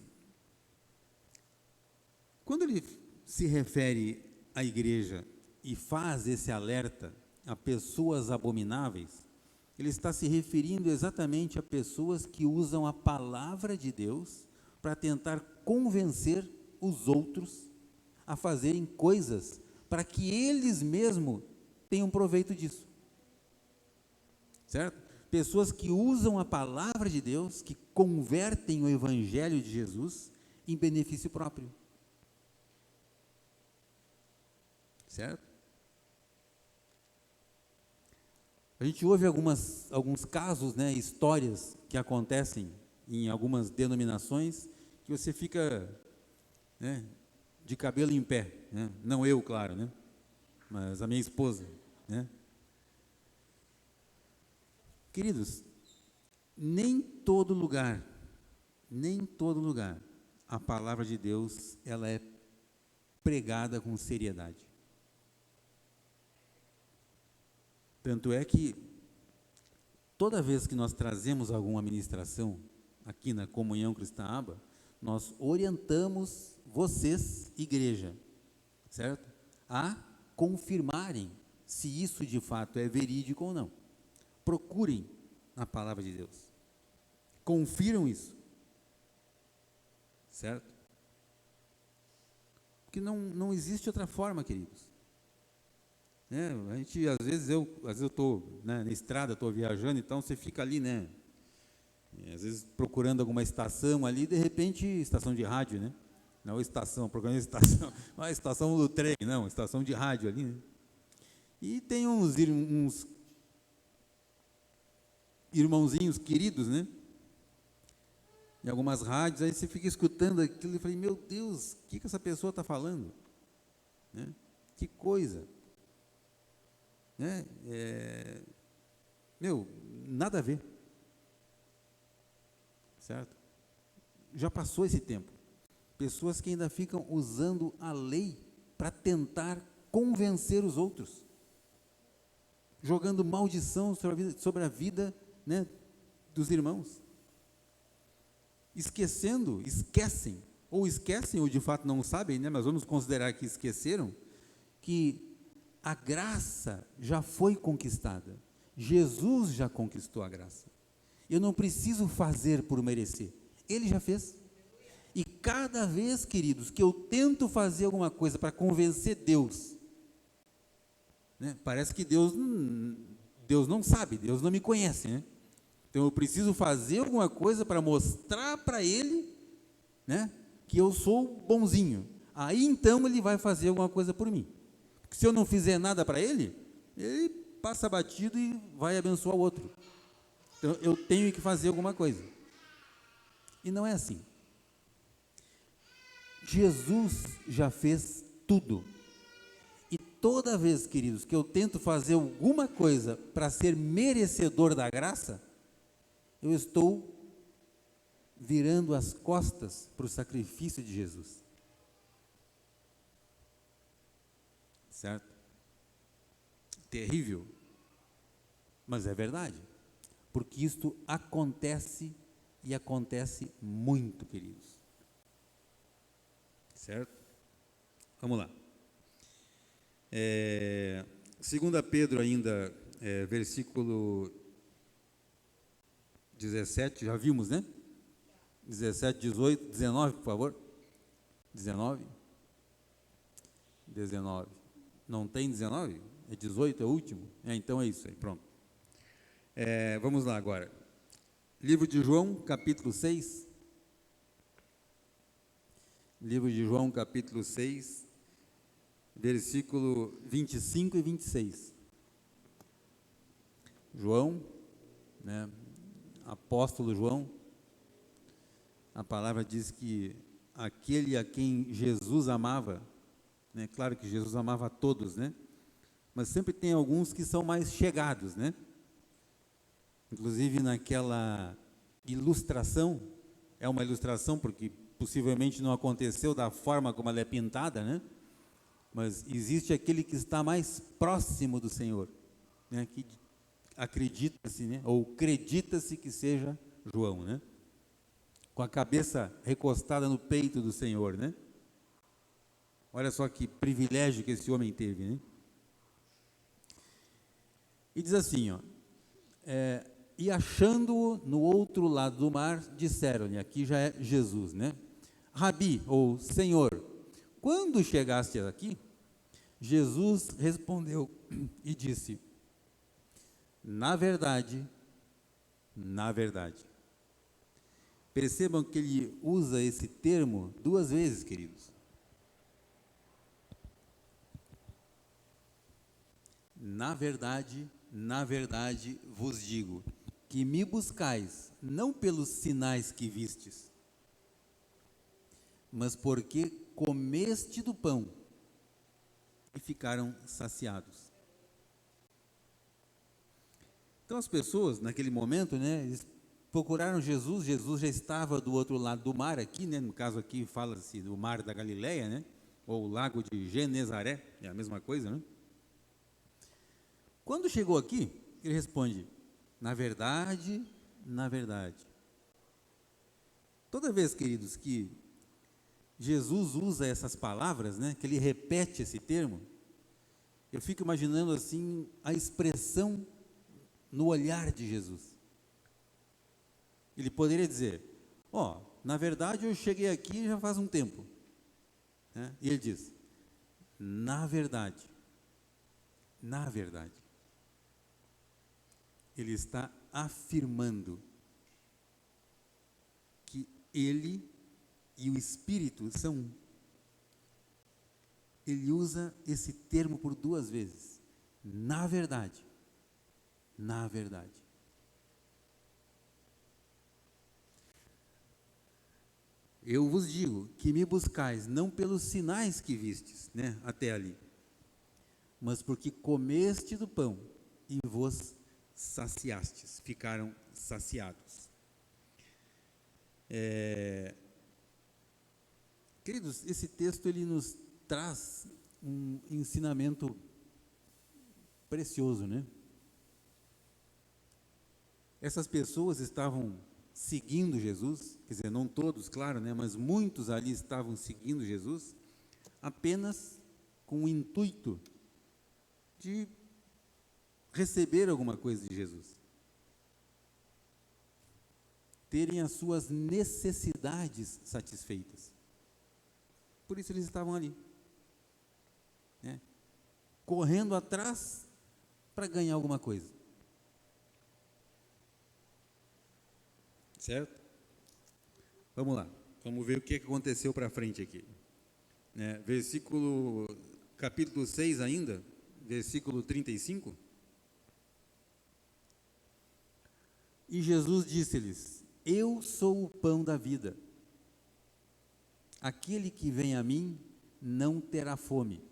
quando ele se refere à igreja e faz esse alerta a pessoas abomináveis, ele está se referindo exatamente a pessoas que usam a palavra de Deus para tentar convencer os outros a fazerem coisas para que eles mesmos tenham proveito disso, certo? Pessoas que usam a palavra de Deus, que convertem o evangelho de Jesus em benefício próprio, certo? A gente ouve alguns casos, né, histórias que acontecem em algumas denominações, que você fica, né, de cabelo em pé, né? Não eu, claro, né? Mas a minha esposa, né? Queridos, nem todo lugar, a palavra de Deus, ela é pregada com seriedade. Tanto é que toda vez que nós trazemos alguma ministração aqui na Comunhão Cristã Aba, nós orientamos vocês, igreja, certo? A confirmarem se isso de fato é verídico ou não. Procurem na palavra de Deus. Confiram isso. Certo? Porque não existe outra forma, queridos. A gente, às vezes eu estou, né, na estrada, estou viajando, então você fica ali, né? Às vezes procurando alguma estação ali, de repente, estação de rádio, né? Não estação, procurando estação, não é estação do trem, não, estação de rádio ali, né? E tem uns irmãozinhos queridos, né? Em algumas rádios, aí você fica escutando aquilo e fala, meu Deus, o que essa pessoa está falando? Né? Que coisa. Né? Nada a ver. Certo? Já passou esse tempo. Pessoas que ainda ficam usando a lei para tentar convencer os outros. Jogando maldição sobre a vida, né, dos irmãos. Esquecem, ou de fato não sabem, né, mas vamos considerar que esqueceram, que a graça já foi conquistada. Jesus já conquistou a graça. Eu não preciso fazer por merecer. Ele já fez. E cada vez, queridos, que eu tento fazer alguma coisa para convencer Deus, né, parece que Deus não sabe, Deus não me conhece, né? Então eu preciso fazer alguma coisa para mostrar para Ele, né, que eu sou bonzinho. Aí então Ele vai fazer alguma coisa por mim. Porque se eu não fizer nada para Ele, Ele passa batido e vai abençoar o outro. Então eu tenho que fazer alguma coisa. E não é assim. Jesus já fez tudo. E toda vez, queridos, que eu tento fazer alguma coisa para ser merecedor da graça, eu estou virando as costas para o sacrifício de Jesus. Certo? Terrível. Mas é verdade. Porque isto acontece e acontece muito, queridos. Certo? Vamos lá. 2 Pedro ainda, versículo 17, já vimos, né? 17, 18, 19, por favor. 19. Não tem 19? É 18, é o último? Então é isso aí, pronto. Vamos lá agora. Livro de João, capítulo 6. Livro de João, capítulo 6, versículo 25 e 26. João, né? Apóstolo João, a palavra diz que aquele a quem Jesus amava, né? Claro que Jesus amava a todos, né? Mas sempre tem alguns que são mais chegados, né? Inclusive naquela ilustração, é uma ilustração porque possivelmente não aconteceu da forma como ela é pintada, né? Mas existe aquele que está mais próximo do Senhor, né? Que acredita-se, né? Ou acredita-se que seja João, né? Com a cabeça recostada no peito do Senhor, né? Olha só que privilégio que esse homem teve, né? E diz assim, ó, e achando-o no outro lado do mar, disseram-lhe, aqui já é Jesus, né? Rabi, ou Senhor, quando chegaste aqui? Jesus respondeu e disse, na verdade, percebam que ele usa esse termo duas vezes, queridos. Na verdade vos digo, que me buscais, não pelos sinais que vistes, mas porque comeste do pão e ficaram saciados. Então as pessoas, naquele momento, né, eles procuraram Jesus, Jesus já estava do outro lado do mar aqui, né, no caso aqui fala-se do mar da Galileia, né, ou o lago de Genezaré, é a mesma coisa, né? Quando chegou aqui, ele responde: na verdade, na verdade. Toda vez, queridos, que Jesus usa essas palavras, né, que ele repete esse termo, eu fico imaginando assim a expressão no olhar de Jesus. Ele poderia dizer: na verdade eu cheguei aqui já faz um tempo, né? E ele diz: na verdade, ele está afirmando que ele e o Espírito são um. Ele usa esse termo por 2 vezes. Na verdade. Na verdade. Eu vos digo que me buscais não pelos sinais que vistes, né, até ali, mas porque comeste do pão e vos saciastes, ficaram saciados. Queridos, esse texto ele nos traz um ensinamento precioso, né? Essas pessoas estavam seguindo Jesus, quer dizer, não todos, claro, né? Mas muitos ali estavam seguindo Jesus, apenas com o intuito de receber alguma coisa de Jesus, terem as suas necessidades satisfeitas. Por isso eles estavam ali, né, correndo atrás para ganhar alguma coisa. Certo? Vamos lá, vamos ver o que aconteceu para frente aqui. Capítulo 6 ainda, versículo 35. E Jesus disse-lhes: eu sou o pão da vida. Aquele que vem a mim não terá fome,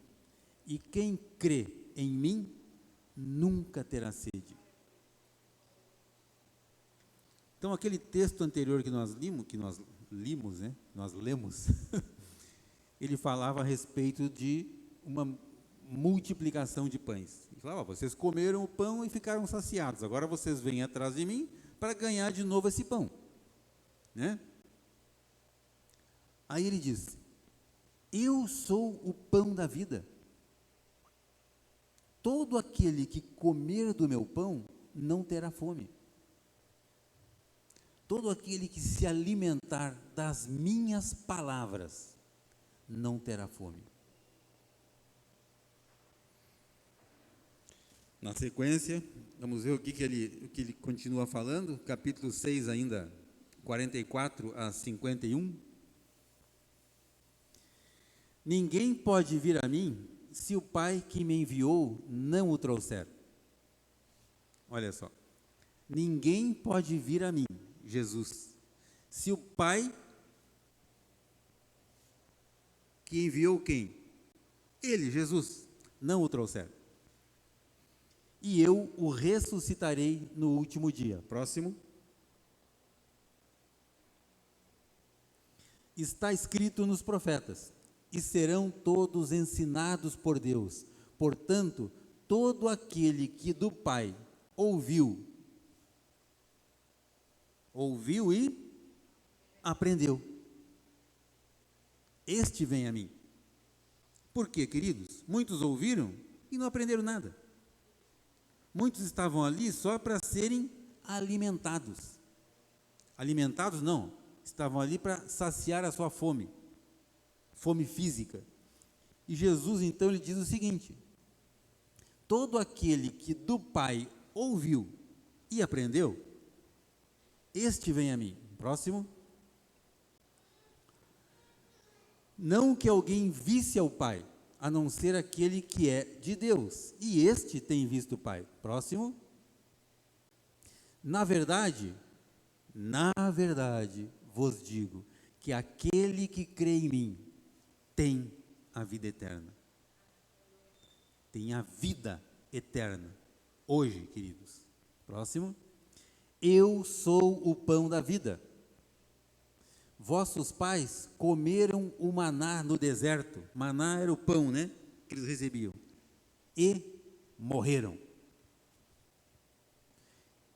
e quem crê em mim nunca terá sede. Então, aquele texto anterior que nós lemos, ele falava a respeito de uma multiplicação de pães. Ele falava: vocês comeram o pão e ficaram saciados, agora vocês vêm atrás de mim para ganhar de novo esse pão, né? Aí ele diz: eu sou o pão da vida. Todo aquele que comer do meu pão não terá fome. Todo aquele que se alimentar das minhas palavras não terá fome. Na sequência, vamos ver o que ele continua falando, capítulo 6 ainda, 44 a 51. Ninguém pode vir a mim se o Pai que me enviou não o trouxer. Olha só, ninguém pode vir a mim, Jesus, se o Pai que enviou quem? Ele, Jesus, não o trouxer. E eu o ressuscitarei no último dia. Próximo. Está escrito nos profetas: e serão todos ensinados por Deus. Portanto, todo aquele que do Pai ouviu e aprendeu, este vem a mim. Por quê, queridos? Muitos ouviram e não aprenderam nada. Muitos estavam ali só para serem alimentados. Alimentados não, estavam ali para saciar a sua fome física. E Jesus então ele diz o seguinte: todo aquele que do Pai ouviu e aprendeu, este vem a mim. Próximo. Não que alguém visse ao Pai, a não ser aquele que é de Deus, e este tem visto o Pai. Próximo. Na verdade vos digo que aquele que crê em mim tem a vida eterna. Tem a vida eterna. Hoje, queridos. Próximo. Eu sou o pão da vida. Vossos pais comeram o maná no deserto. Maná era o pão, né? Que eles recebiam. E morreram.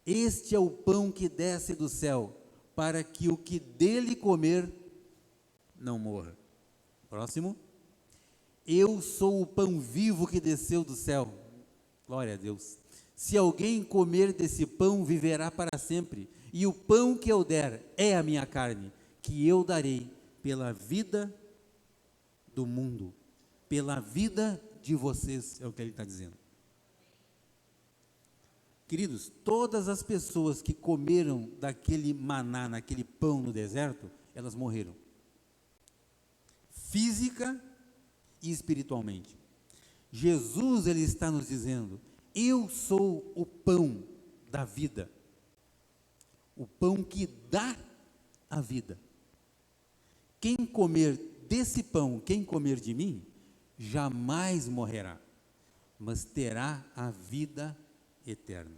Este é o pão que desce do céu, para que o que dele comer não morra. Próximo. Eu sou o pão vivo que desceu do céu. Glória a Deus. Se alguém comer desse pão, viverá para sempre. E o pão que eu der é a minha carne, que eu darei pela vida do mundo, pela vida de vocês, é o que ele está dizendo. Queridos, todas as pessoas que comeram daquele maná, naquele pão no deserto, elas morreram. Física e espiritualmente. Jesus, ele está nos dizendo: eu sou o pão da vida. O pão que dá a vida. Quem comer desse pão, quem comer de mim, jamais morrerá, mas terá a vida eterna.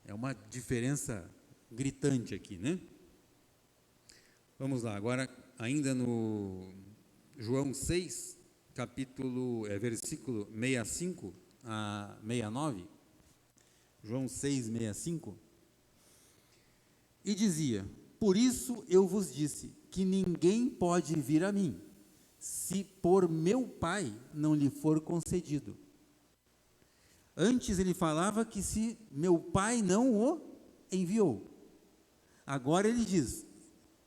É uma diferença gritante aqui, né? Vamos lá, agora ainda no João 6, versículo 65 a 69, João 6, 65, e dizia: por isso eu vos disse que ninguém pode vir a mim, se por meu Pai não lhe for concedido. Antes ele falava que se meu Pai não o enviou. Agora ele diz: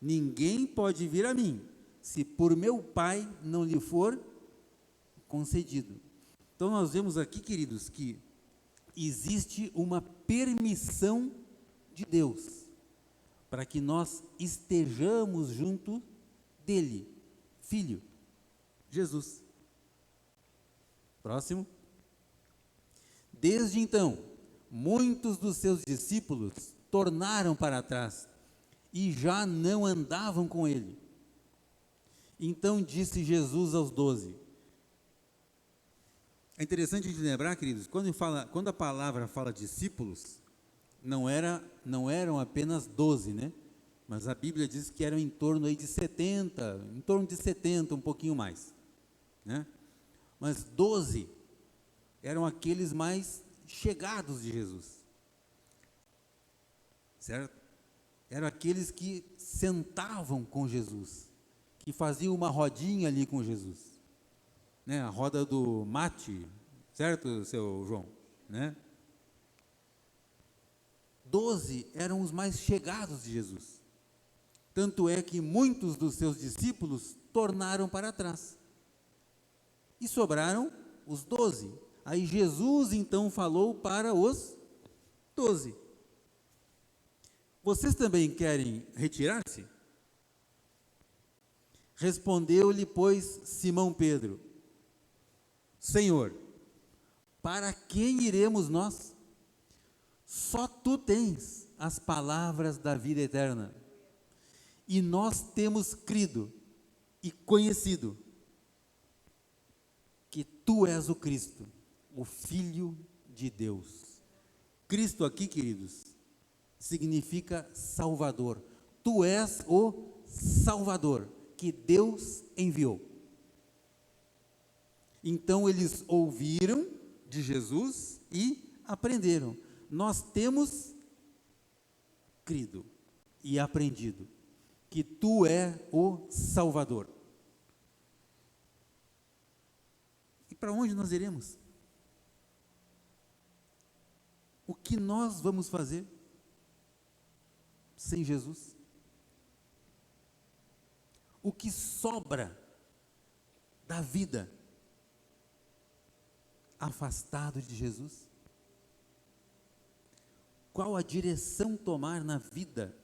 ninguém pode vir a mim, se por meu Pai não lhe for concedido. Então nós vemos aqui, queridos, que existe uma permissão de Deus para que nós estejamos junto dele, Filho, Jesus. Próximo. Desde então, muitos dos seus discípulos tornaram para trás e já não andavam com ele. Então disse Jesus aos 12. É interessante de lembrar, queridos, quando a palavra fala discípulos, não eram apenas 12, né? Mas a Bíblia diz que eram em torno de 70, um pouquinho mais, né? Mas 12 eram aqueles mais chegados de Jesus, certo? Eram aqueles que sentavam com Jesus, que faziam uma rodinha ali com Jesus, né? A roda do mate, certo, seu João, né? 12 eram os mais chegados de Jesus. Tanto é que muitos dos seus discípulos tornaram para trás. E sobraram os 12. Aí Jesus então falou para os 12. Vocês também querem retirar-se? Respondeu-lhe, pois, Simão Pedro: Senhor, para quem iremos nós? Só tu tens as palavras da vida eterna. E nós temos crido e conhecido que tu és o Cristo, o Filho de Deus. Cristo aqui, queridos, significa Salvador. Tu és o Salvador que Deus enviou. Então eles ouviram de Jesus e aprenderam. Nós temos crido e aprendido que tu é o Salvador. E para onde nós iremos? O que nós vamos fazer sem Jesus? O que sobra da vida afastado de Jesus? Qual a direção tomar na vida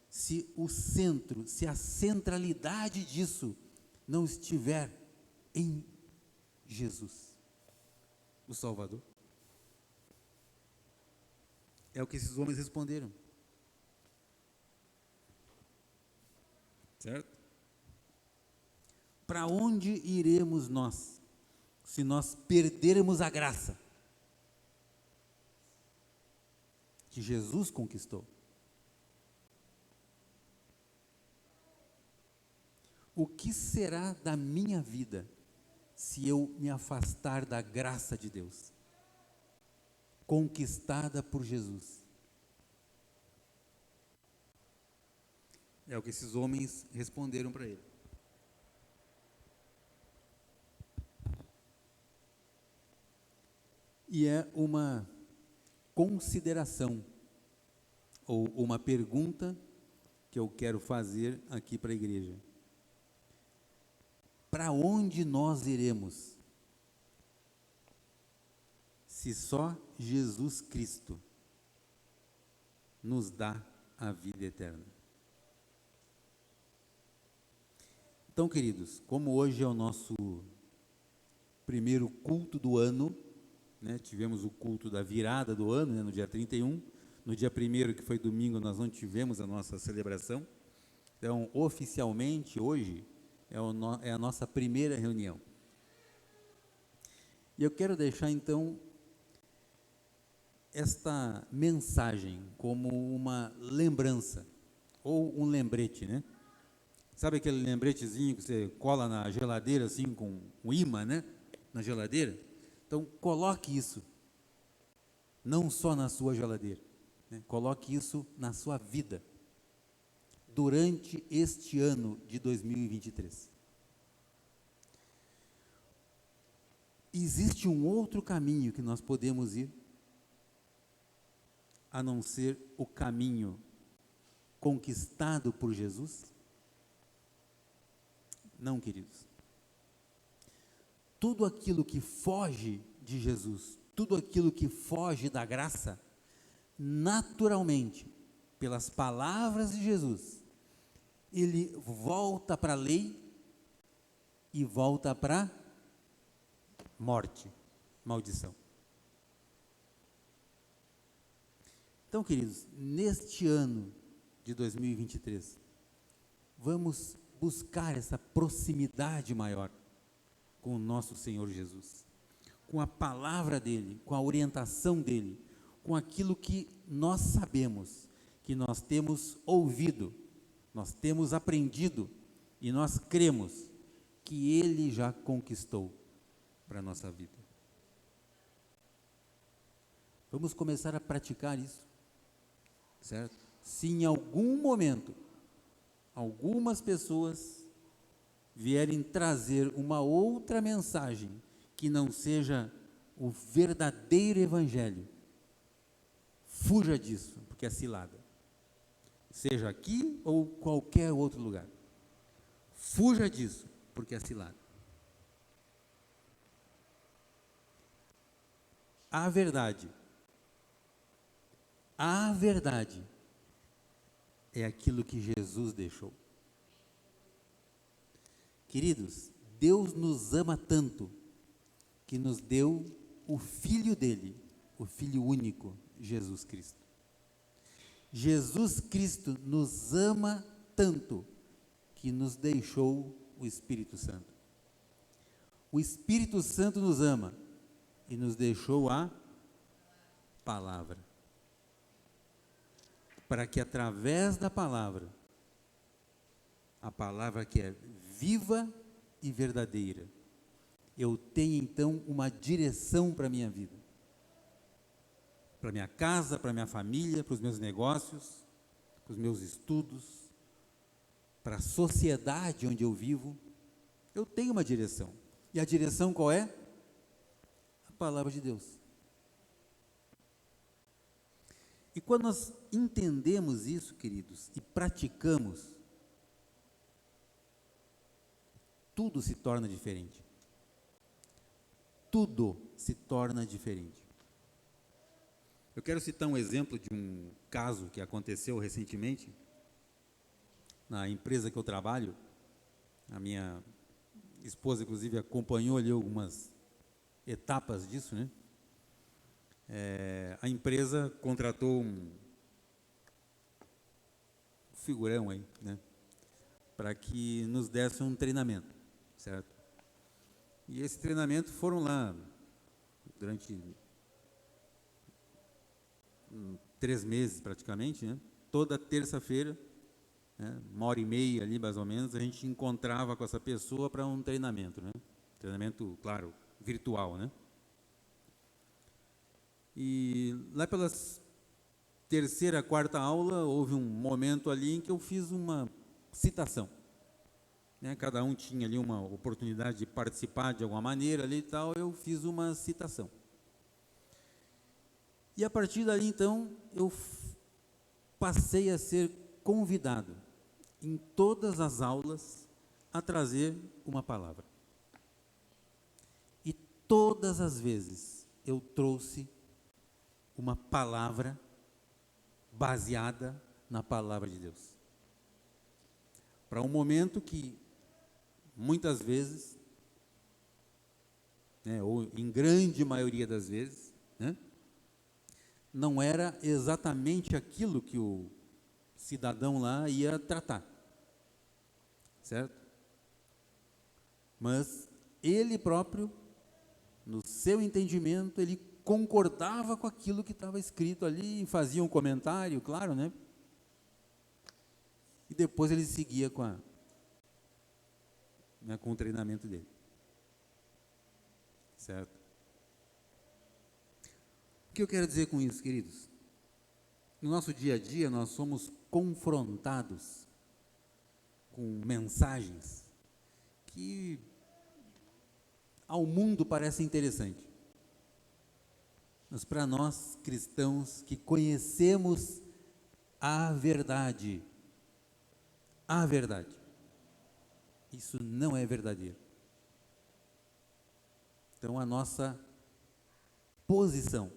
se o centro, se a centralidade disso não estiver em Jesus, o Salvador? É o que esses homens responderam. Certo? Para onde iremos nós, se nós perdermos a graça que Jesus conquistou? O que será da minha vida se eu me afastar da graça de Deus? conquistada por Jesus. É o que esses homens responderam para ele. E é uma consideração, ou uma pergunta que eu quero fazer aqui para a igreja. Para onde nós iremos, se só Jesus Cristo nos dá a vida eterna? Então, queridos, como hoje é o nosso primeiro culto do ano, né, tivemos o culto da virada do ano, né, no dia 31, no dia 1º, que foi domingo, nós não tivemos a nossa celebração. Então, oficialmente, hoje, é a nossa primeira reunião. E eu quero deixar, então, esta mensagem como uma lembrança, ou um lembrete, né? Sabe aquele lembretezinho que você cola na geladeira, assim, com um imã, né? Na geladeira? Então, coloque isso, não só na sua geladeira, né? Coloque isso na sua vida, durante este ano de 2023. Existe um outro caminho que nós podemos ir, a não ser o caminho conquistado por Jesus? Não, queridos. Tudo aquilo que foge de Jesus, tudo aquilo que foge da graça, naturalmente, pelas palavras de Jesus, ele volta para a lei e volta para morte, maldição. Então, queridos, neste ano de 2023, vamos buscar essa proximidade maior com o nosso Senhor Jesus, com a palavra dele, com a orientação dele, com aquilo que nós sabemos, que nós temos ouvido, nós temos aprendido e nós cremos que ele já conquistou para a nossa vida. Vamos começar a praticar isso, certo? Se em algum momento algumas pessoas vierem trazer uma outra mensagem que não seja o verdadeiro evangelho, fuja disso, porque é cilada. Seja aqui ou qualquer outro lugar. Fuja disso, porque é cilada. A verdade é aquilo que Jesus deixou. Queridos, Deus nos ama tanto que nos deu o Filho dele, o Filho único, Jesus Cristo. Jesus Cristo nos ama tanto que nos deixou o Espírito Santo. O Espírito Santo nos ama e nos deixou a palavra, para que através da palavra, a palavra que é viva e verdadeira, eu tenha então uma direção para a minha vida, para a minha casa, para a minha família, para os meus negócios, para os meus estudos, para a sociedade onde eu vivo. Eu tenho uma direção. E a direção qual é? A palavra de Deus. E quando nós entendemos isso, queridos, e praticamos, tudo se torna diferente. Tudo se torna diferente. Eu quero citar um exemplo de um caso que aconteceu recentemente na empresa que eu trabalho. A minha esposa, inclusive, acompanhou ali algumas etapas disso, né? A empresa contratou um figurão aí, né? Para que nos desse um treinamento, certo? E esse treinamento foram lá durante 3 meses praticamente, né? Toda terça-feira, né? 1h30 ali mais ou menos, a gente encontrava com essa pessoa para um treinamento, né? Treinamento, claro, virtual, né? E lá pelas terceira, quarta aula, houve um momento ali em que eu fiz uma citação, né? Cada um tinha ali uma oportunidade de participar de alguma maneira ali e tal, eu fiz uma citação. E a partir dali, então, eu passei a ser convidado em todas as aulas a trazer uma palavra. E todas as vezes eu trouxe uma palavra baseada na palavra de Deus. Para um momento que, muitas vezes, né, ou em grande maioria das vezes, né, não era exatamente aquilo que o cidadão lá ia tratar, certo? Mas ele próprio, no seu entendimento, ele concordava com aquilo que estava escrito ali, fazia um comentário, claro, né? E depois ele seguia com o treinamento dele, certo? O que eu quero dizer com isso, queridos? No nosso dia a dia, nós somos confrontados com mensagens que ao mundo parecem interessantes. Mas para nós, cristãos, que conhecemos a verdade, isso não é verdadeiro. Então, a nossa posição,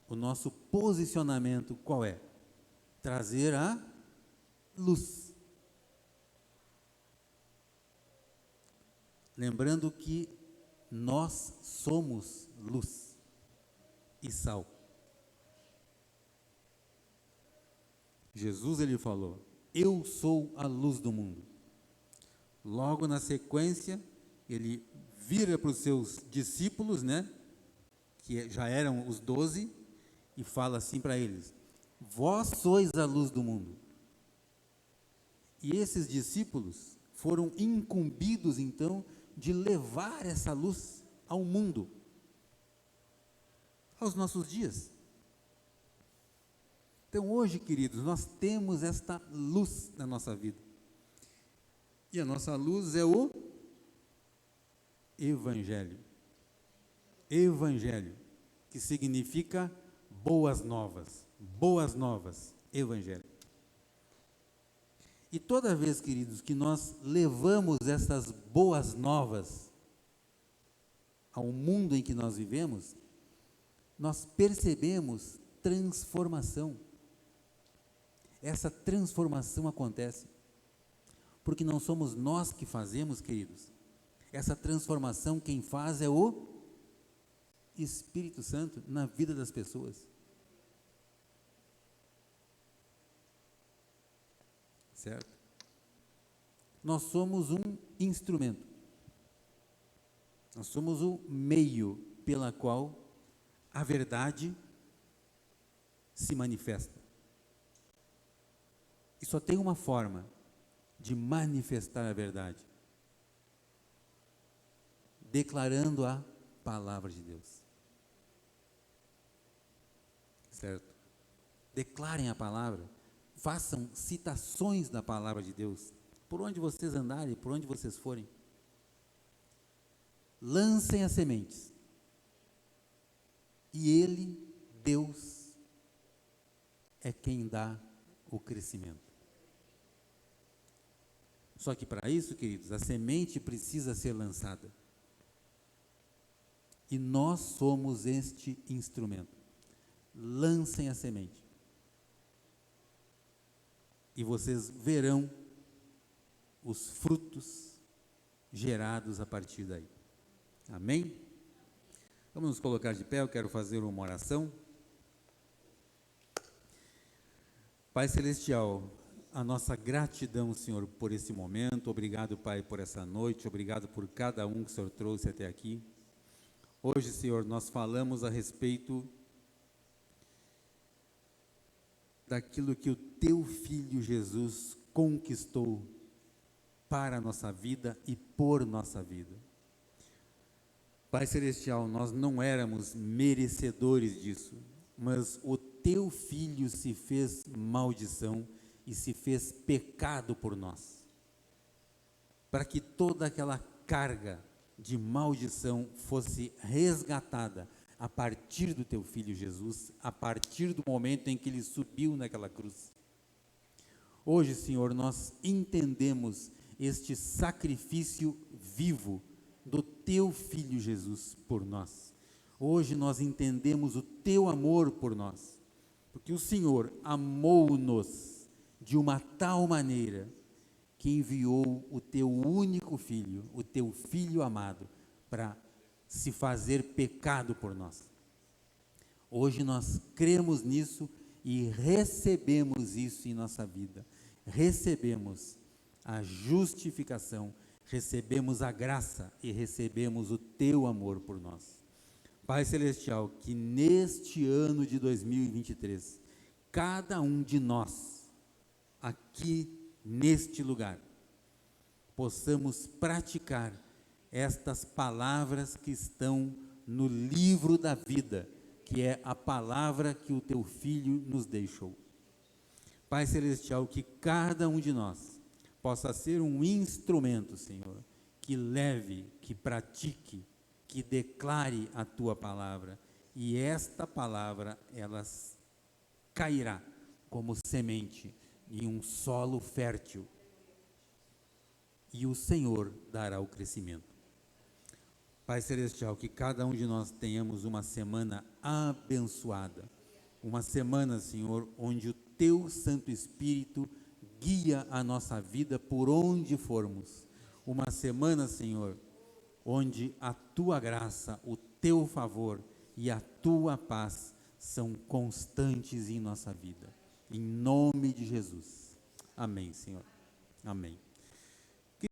o nosso posicionamento qual é? Trazer a luz. Lembrando que nós somos luz e sal. Jesus, ele falou, eu sou a luz do mundo. Logo na sequência, ele vira para os seus discípulos, né, que já eram os 12, e fala assim para eles, vós sois a luz do mundo. E esses discípulos foram incumbidos, então, de levar essa luz ao mundo, aos nossos dias. Então, hoje, queridos, nós temos esta luz na nossa vida. E a nossa luz é o Evangelho. Evangelho, que significa boas novas. Boas novas, Evangelho. E toda vez, queridos, que nós levamos essas boas novas ao mundo em que nós vivemos, nós percebemos transformação. Essa transformação acontece porque não somos nós que fazemos, queridos. Essa transformação quem faz é o Espírito Santo na vida das pessoas. Certo? Nós somos um instrumento. Nós somos o meio pela qual a verdade se manifesta. E só tem uma forma de manifestar a verdade: declarando a palavra de Deus. Certo? Declarem a palavra, façam citações da palavra de Deus, por onde vocês andarem, por onde vocês forem. Lancem as sementes. E Ele, Deus, é quem dá o crescimento. Só que para isso, queridos, a semente precisa ser lançada. E nós somos este instrumento. Lancem a semente. E vocês verão os frutos gerados a partir daí. Amém? Vamos nos colocar de pé, eu quero fazer uma oração. Pai Celestial, a nossa gratidão, Senhor, por esse momento. Obrigado, Pai, por essa noite. Obrigado por cada um que o Senhor trouxe até aqui. Hoje, Senhor, nós falamos a respeito daquilo que o Teu Filho Jesus conquistou para a nossa vida e por nossa vida. Pai Celestial, nós não éramos merecedores disso. mas o teu filho se fez maldição e se fez pecado por nós, para que toda aquela carga de maldição fosse resgatada a partir do teu filho Jesus, a partir do momento em que ele subiu naquela cruz. Hoje, Senhor, nós entendemos este sacrifício vivo do teu filho Jesus por nós. Hoje nós entendemos o teu amor por nós, porque o Senhor amou-nos de uma tal maneira que enviou o teu único filho, o teu filho amado, para se fazer pecado por nós. Hoje nós cremos nisso e recebemos isso em nossa vida. Recebemos a justificação, recebemos a graça e recebemos o teu amor por nós. Pai Celestial, que neste ano de 2023, cada um de nós, aqui neste lugar, possamos praticar estas palavras que estão no livro da vida, que é a palavra que o teu Filho nos deixou. Pai Celestial, que cada um de nós possa ser um instrumento, Senhor, que leve, que pratique, que declare a tua palavra, e esta palavra, ela cairá como semente em um solo fértil, e o Senhor dará o crescimento. Pai Celestial, que cada um de nós tenhamos uma semana abençoada, uma semana, Senhor, onde o teu Santo Espírito guia a nossa vida por onde formos, uma semana, Senhor, onde a tua graça, o teu favor e a tua paz são constantes em nossa vida. Em nome de Jesus. Amém, Senhor. Amém.